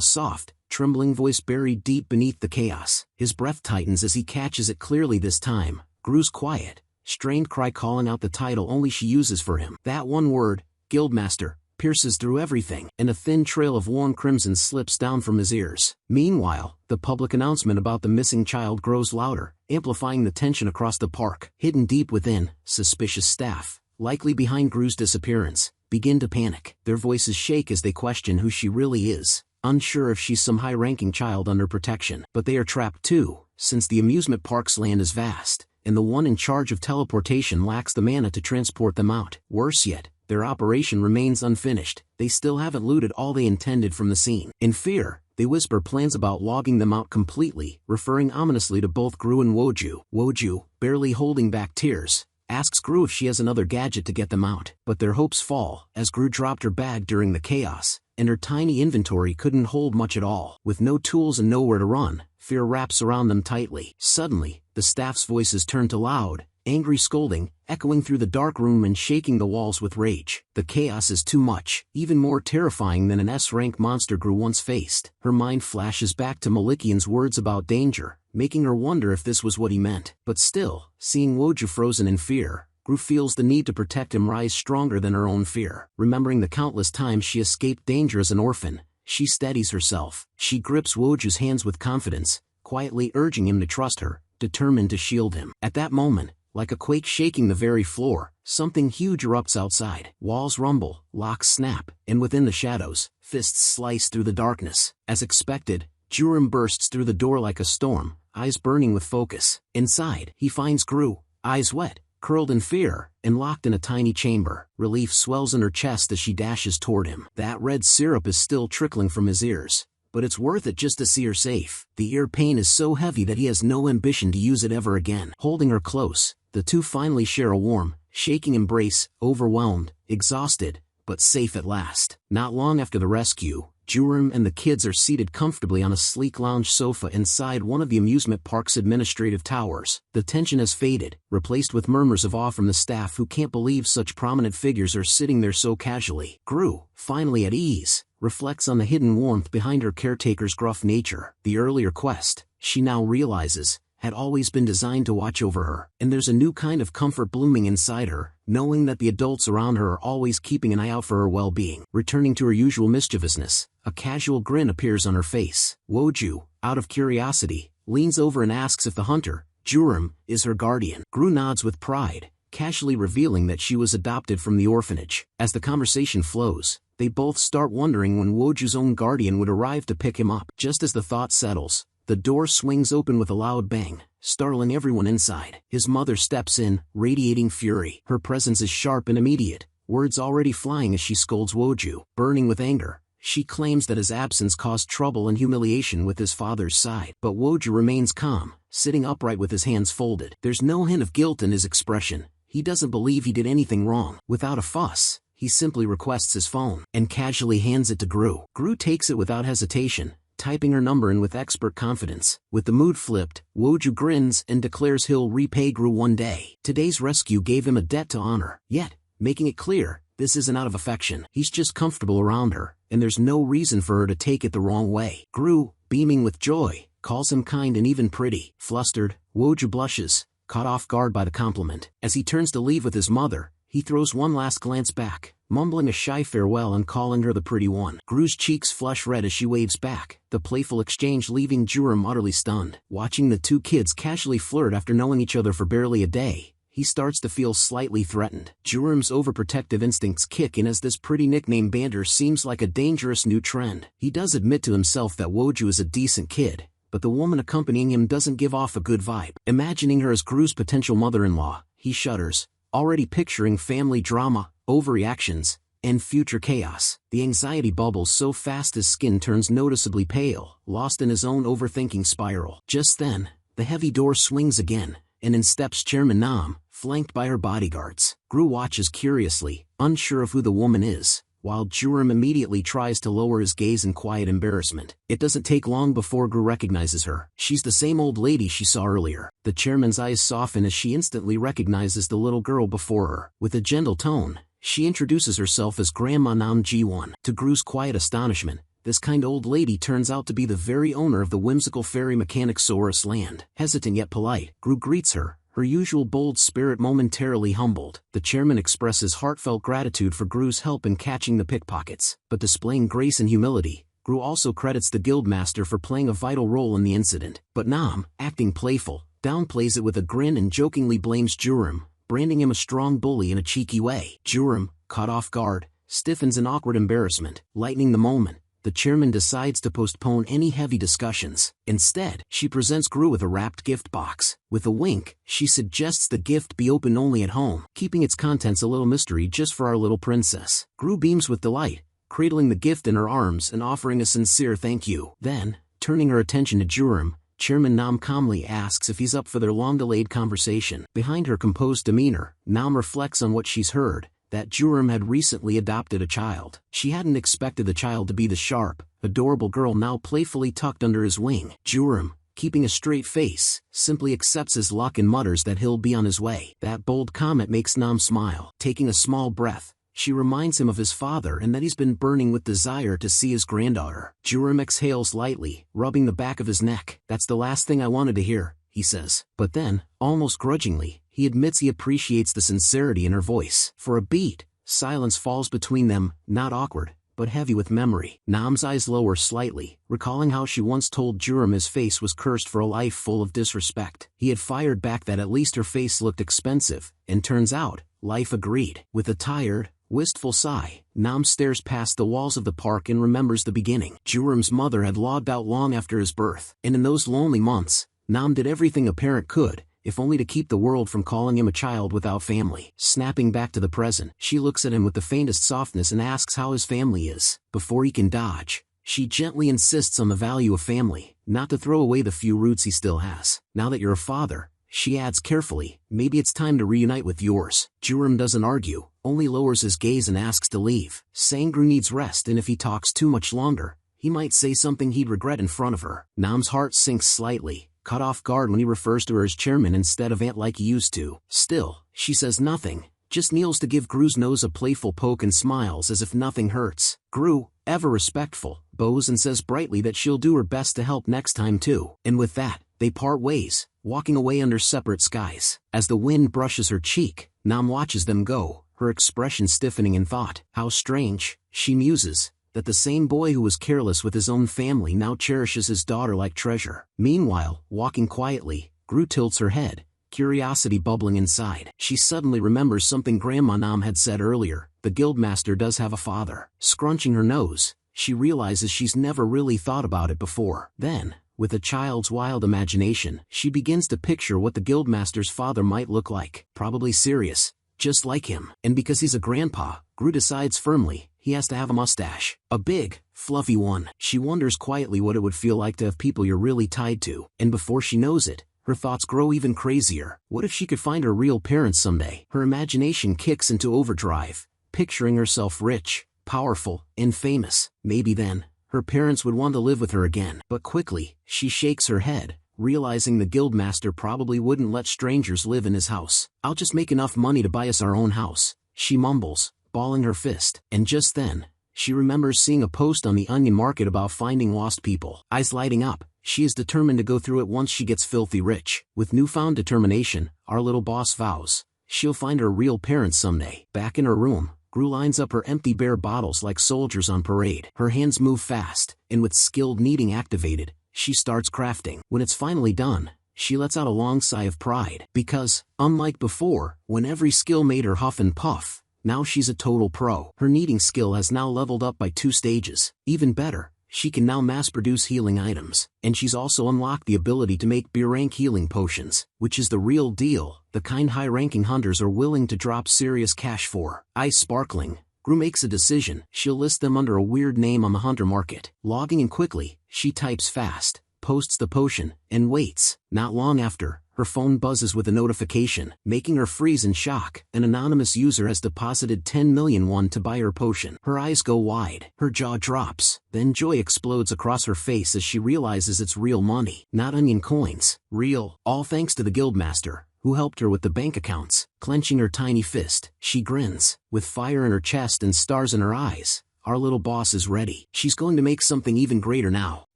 soft, trembling voice buried deep beneath the chaos. His breath tightens as he catches it clearly this time. Gru's quiet, strained cry calling out the title only she uses for him. That one word, Guildmaster, pierces through everything, and a thin trail of warm crimson slips down from his ears. Meanwhile, the public announcement about the missing child grows louder, amplifying the tension across the park. Hidden deep within, suspicious staff, likely behind Gru's disappearance, begin to panic. Their voices shake as they question who she really is, unsure if she's some high-ranking child under protection. But they are trapped too, since the amusement park's land is vast, and the one in charge of teleportation lacks the mana to transport them out. Worse yet, their operation remains unfinished. They still haven't looted all they intended from the scene. In fear, they whisper plans about logging them out completely, referring ominously to both Gru and Woju. Woju, barely holding back tears, asks Gru if she has another gadget to get them out. But their hopes fall, as Gru dropped her bag during the chaos, and her tiny inventory couldn't hold much at all. With no tools and nowhere to run, fear wraps around them tightly. Suddenly, the staff's voices turn to loud, angry scolding, echoing through the dark room and shaking the walls with rage. The chaos is too much, even more terrifying than an S-rank monster Gru once faced. Her mind flashes back to Malikian's words about danger, making her wonder if this was what he meant. But still, seeing Woju frozen in fear, Gru feels the need to protect him rise stronger than her own fear. Remembering the countless times she escaped danger as an orphan, she steadies herself. She grips Woju's hands with confidence, quietly urging him to trust her, determined to shield him. At that moment, like a quake shaking the very floor, something huge erupts outside. Walls rumble, locks snap, and within the shadows, fists slice through the darkness. As expected, Jurim bursts through the door like a storm, eyes burning with focus. Inside, he finds Gru, eyes wet, curled in fear, and locked in a tiny chamber. Relief swells in her chest as she dashes toward him. That red syrup is still trickling from his ears, but it's worth it just to see her safe. The ear pain is so heavy that he has no ambition to use it ever again. Holding her close, the two finally share a warm, shaking embrace, overwhelmed, exhausted, but safe at last. Not long after the rescue, Jurim and the kids are seated comfortably on a sleek lounge sofa inside one of the amusement park's administrative towers. The tension has faded, replaced with murmurs of awe from the staff who can't believe such prominent figures are sitting there so casually. Gru, finally at ease, reflects on the hidden warmth behind her caretaker's gruff nature. The earlier quest, she now realizes, had always been designed to watch over her, and there's a new kind of comfort blooming inside her, knowing that the adults around her are always keeping an eye out for her well-being. Returning to her usual mischievousness, a casual grin appears on her face. Woju, out of curiosity, leans over and asks if the hunter, Jurim, is her guardian. Gru nods with pride, casually revealing that she was adopted from the orphanage. As the conversation flows, they both start wondering when Woju's own guardian would arrive to pick him up. Just as the thought settles, the door swings open with a loud bang, startling everyone inside. His mother steps in, radiating fury. Her presence is sharp and immediate, words already flying as she scolds Woju. Burning with anger, she claims that his absence caused trouble and humiliation with his father's side. But Woju remains calm, sitting upright with his hands folded. There's no hint of guilt in his expression. He doesn't believe he did anything wrong. Without a fuss, he simply requests his phone, and casually hands it to Gru. Gru takes it without hesitation, typing her number in with expert confidence. With the mood flipped, Woju grins and declares he'll repay Gru one day. Today's rescue gave him a debt to honor, yet, making it clear, this isn't out of affection. He's just comfortable around her, and there's no reason for her to take it the wrong way. Gru, beaming with joy, calls him kind and even pretty. Flustered, Woju blushes, caught off guard by the compliment. As he turns to leave with his mother, he throws one last glance back, mumbling a shy farewell and calling her the pretty one. Gru's cheeks flush red as she waves back, the playful exchange leaving Jurim utterly stunned. Watching the two kids casually flirt after knowing each other for barely a day, he starts to feel slightly threatened. Jurim's overprotective instincts kick in as this pretty nickname banter seems like a dangerous new trend. He does admit to himself that Woju is a decent kid, but the woman accompanying him doesn't give off a good vibe. Imagining her as Gru's potential mother-in-law, he shudders, already picturing family drama, overreactions, and future chaos. The anxiety bubbles so fast his skin turns noticeably pale, lost in his own overthinking spiral. Just then, the heavy door swings again, and in steps Chairman Nam, flanked by her bodyguards. Gru watches curiously, unsure of who the woman is, while Jurim immediately tries to lower his gaze in quiet embarrassment. It doesn't take long before Gru recognizes her. She's the same old lady she saw earlier. The chairman's eyes soften as she instantly recognizes the little girl before her. With a gentle tone, she introduces herself as Grandma Nam Ji-won. To Gru's quiet astonishment, this kind old lady turns out to be the very owner of the whimsical fairy mechanic Saurus Land. Hesitant yet polite, Gru greets her, her usual bold spirit momentarily humbled. The chairman expresses heartfelt gratitude for Gru's help in catching the pickpockets, but displaying grace and humility, Gru also credits the guildmaster for playing a vital role in the incident. But Nam, acting playful, downplays it with a grin and jokingly blames Jurim, branding him a strong bully in a cheeky way. Jurim, caught off guard, stiffens in awkward embarrassment. Lightening the moment, the chairman decides to postpone any heavy discussions. Instead, she presents Gru with a wrapped gift box. With a wink, she suggests the gift be opened only at home, keeping its contents a little mystery just for our little princess. Gru beams with delight, cradling the gift in her arms and offering a sincere thank you. Then, turning her attention to Jurim, Chairman Nam calmly asks if he's up for their long-delayed conversation. Behind her composed demeanor, Nam reflects on what she's heard, that Jurim had recently adopted a child. She hadn't expected the child to be the sharp, adorable girl now playfully tucked under his wing. Jurim, keeping a straight face, simply accepts his luck and mutters that he'll be on his way. That bold comment makes Nam smile. Taking a small breath, she reminds him of his father and that he's been burning with desire to see his granddaughter. Jurim exhales lightly, rubbing the back of his neck. That's the last thing I wanted to hear, he says. But then, almost grudgingly, he admits he appreciates the sincerity in her voice. For a beat, silence falls between them, not awkward, but heavy with memory. Nam's eyes lower slightly, recalling how she once told Jurim his face was cursed for a life full of disrespect. He had fired back that at least her face looked expensive, and turns out, life agreed. With a tired, Wistful sigh, Nam stares past the walls of the park and remembers the beginning. Jurum's mother had logged out long after his birth, and in those lonely months, Nam did everything a parent could, if only to keep the world from calling him a child without family. Snapping back to the present, she looks at him with the faintest softness and asks how his family is. Before he can dodge, she gently insists on the value of family, not to throw away the few roots he still has. Now that you're a father, she adds carefully, maybe it's time to reunite with yours. Jurum doesn't argue, only lowers his gaze and asks to leave. Sangru needs rest, and if he talks too much longer, he might say something he'd regret in front of her. Nam's heart sinks slightly, caught off guard when he refers to her as chairman instead of aunt like he used to. Still, she says nothing, just kneels to give Gru's nose a playful poke and smiles as if nothing hurts. Gru, ever respectful, bows and says brightly that she'll do her best to help next time too. And with that, they part ways, walking away under separate skies. As the wind brushes her cheek, Nam watches them go, her expression stiffening in thought. How strange, she muses, that the same boy who was careless with his own family now cherishes his daughter like treasure. Meanwhile, walking quietly, Gru tilts her head, curiosity bubbling inside. She suddenly remembers something Grandma Nam had said earlier, the guildmaster does have a father. Scrunching her nose, she realizes she's never really thought about it before. Then, with a child's wild imagination, she begins to picture what the guildmaster's father might look like. Probably serious, just like him. And because he's a grandpa, Gru decides firmly, he has to have a mustache. A big, fluffy one. She wonders quietly what it would feel like to have people you're really tied to. And before she knows it, her thoughts grow even crazier. What if she could find her real parents someday? Her imagination kicks into overdrive, picturing herself rich, powerful, and famous. Maybe then, her parents would want to live with her again. But quickly, she shakes her head, realizing the guildmaster probably wouldn't let strangers live in his house. I'll just make enough money to buy us our own house, she mumbles, balling her fist. And just then, she remembers seeing a post on the Onion Market about finding lost people. Eyes lighting up, she is determined to go through it once she gets filthy rich. With newfound determination, our little boss vows, she'll find her real parents someday. Back in her room, Gru lines up her empty bear bottles like soldiers on parade. Her hands move fast, and with skilled kneading activated, she starts crafting. When it's finally done, she lets out a long sigh of pride. Because, unlike before, when every skill made her huff and puff, now she's a total pro. Her kneading skill has now leveled up by 2 stages. Even better, she can now mass-produce healing items. And she's also unlocked the ability to make B-rank healing potions, which is the real deal, the kind high-ranking hunters are willing to drop serious cash for. Eyes sparkling, Gru makes a decision. She'll list them under a weird name on the hunter market. Logging in quickly, she types fast, posts the potion, and waits. Not long after, her phone buzzes with a notification, making her freeze in shock. An anonymous user has deposited 10 million won to buy her potion. Her eyes go wide, her jaw drops, then joy explodes across her face as she realizes it's real money, not onion coins. Real, all thanks to the guildmaster, who helped her with the bank accounts. Clenching her tiny fist, she grins, with fire in her chest and stars in her eyes. Our little boss is ready. She's going to make something even greater now.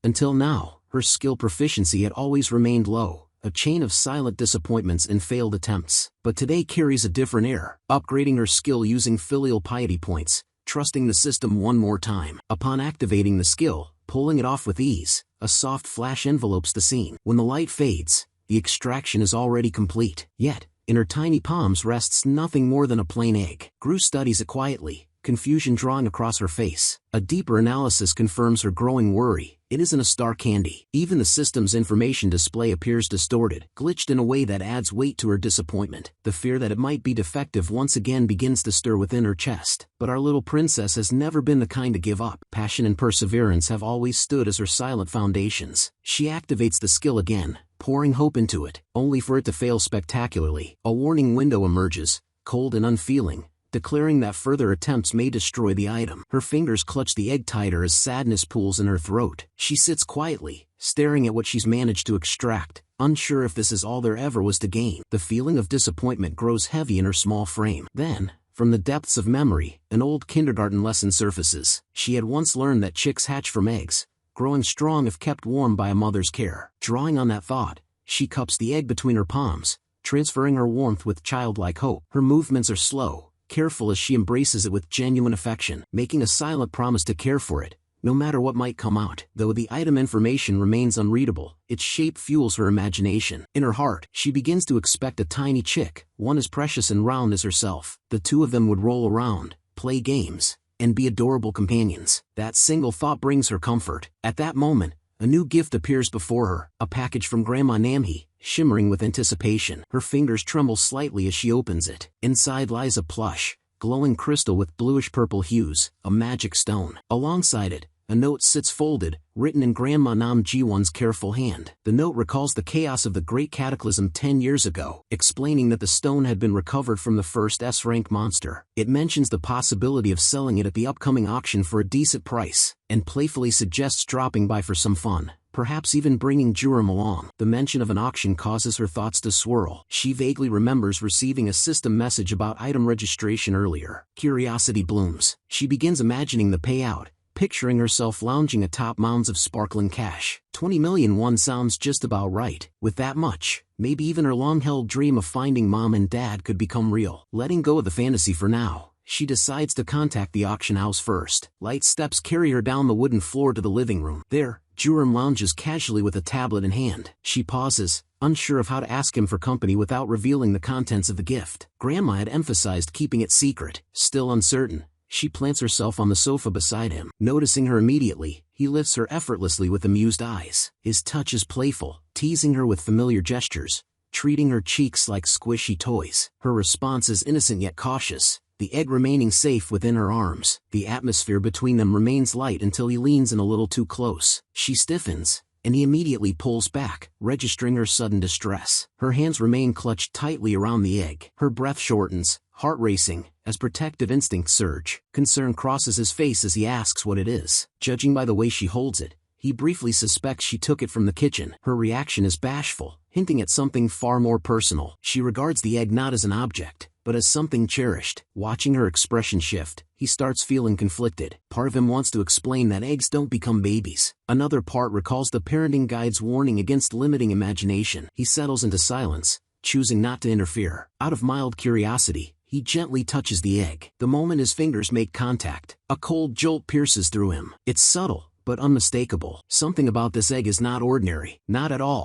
Until now, her skill proficiency had always remained low, a chain of silent disappointments and failed attempts. But today carries a different air, upgrading her skill using filial piety points, trusting the system one more time. Upon activating the skill, pulling it off with ease, a soft flash envelopes the scene. When the light fades, the extraction is already complete. Yet, in her tiny palms rests nothing more than a plain egg. Gru studies it quietly, confusion drawing across her face. A deeper analysis confirms her growing worry. It isn't a star candy. Even the system's information display appears distorted, glitched in a way that adds weight to her disappointment. The fear that it might be defective once again begins to stir within her chest. But our little princess has never been the kind to give up. Passion and perseverance have always stood as her silent foundations. She activates the skill again, pouring hope into it, only for it to fail spectacularly. A warning window emerges, cold and unfeeling, declaring that further attempts may destroy the item. Her fingers clutch the egg tighter as sadness pools in her throat. She sits quietly, staring at what she's managed to extract, unsure if this is all there ever was to gain. The feeling of disappointment grows heavy in her small frame. Then, from the depths of memory, an old kindergarten lesson surfaces. She had once learned that chicks hatch from eggs, growing strong if kept warm by a mother's care. Drawing on that thought, she cups the egg between her palms, transferring her warmth with childlike hope. Her movements are slow, careful as she embraces it with genuine affection, making a silent promise to care for it, no matter what might come out. Though the item information remains unreadable, its shape fuels her imagination. In her heart, she begins to expect a tiny chick, one as precious and round as herself. The two of them would roll around, play games, and be adorable companions. That single thought brings her comfort. At that moment, a new gift appears before her, a package from Grandma Namhi, shimmering with anticipation. Her fingers tremble slightly as she opens it. Inside lies a plush, glowing crystal with bluish-purple hues, a magic stone. Alongside it, a note sits folded, written in Grandma Nam Ji-won's careful hand. The note recalls the chaos of the Great Cataclysm 10 years ago, explaining that the stone had been recovered from the first S-rank monster. It mentions the possibility of selling it at the upcoming auction for a decent price, and playfully suggests dropping by for some fun, perhaps even bringing Juram along. The mention of an auction causes her thoughts to swirl. She vaguely remembers receiving a system message about item registration earlier. Curiosity blooms. She begins imagining the payout, picturing herself lounging atop mounds of sparkling cash. 20 million won sounds just about right. With that much, maybe even her long-held dream of finding Mom and Dad could become real. Letting go of the fantasy for now, she decides to contact the auction house first. Light steps carry her down the wooden floor to the living room. There, Juram lounges casually with a tablet in hand. She pauses, unsure of how to ask him for company without revealing the contents of the gift. Grandma had emphasized keeping it secret. Still uncertain, she plants herself on the sofa beside him. Noticing her immediately, he lifts her effortlessly with amused eyes. His touch is playful, teasing her with familiar gestures, treating her cheeks like squishy toys. Her response is innocent yet cautious, the egg remaining safe within her arms. The atmosphere between them remains light until he leans in a little too close. She stiffens, and he immediately pulls back, registering her sudden distress. Her hands remain clutched tightly around the egg. Her breath shortens, heart racing, as protective instincts surge. Concern crosses his face as he asks what it is. Judging by the way she holds it, he briefly suspects she took it from the kitchen. Her reaction is bashful, hinting at something far more personal. She regards the egg not as an object, but as something cherished. Watching her expression shift, he starts feeling conflicted. Part of him wants to explain that eggs don't become babies. Another part recalls the parenting guide's warning against limiting imagination. He settles into silence, choosing not to interfere. Out of mild curiosity, he gently touches the egg. The moment his fingers make contact, a cold jolt pierces through him. It's subtle, but unmistakable. Something about this egg is not ordinary. Not at all.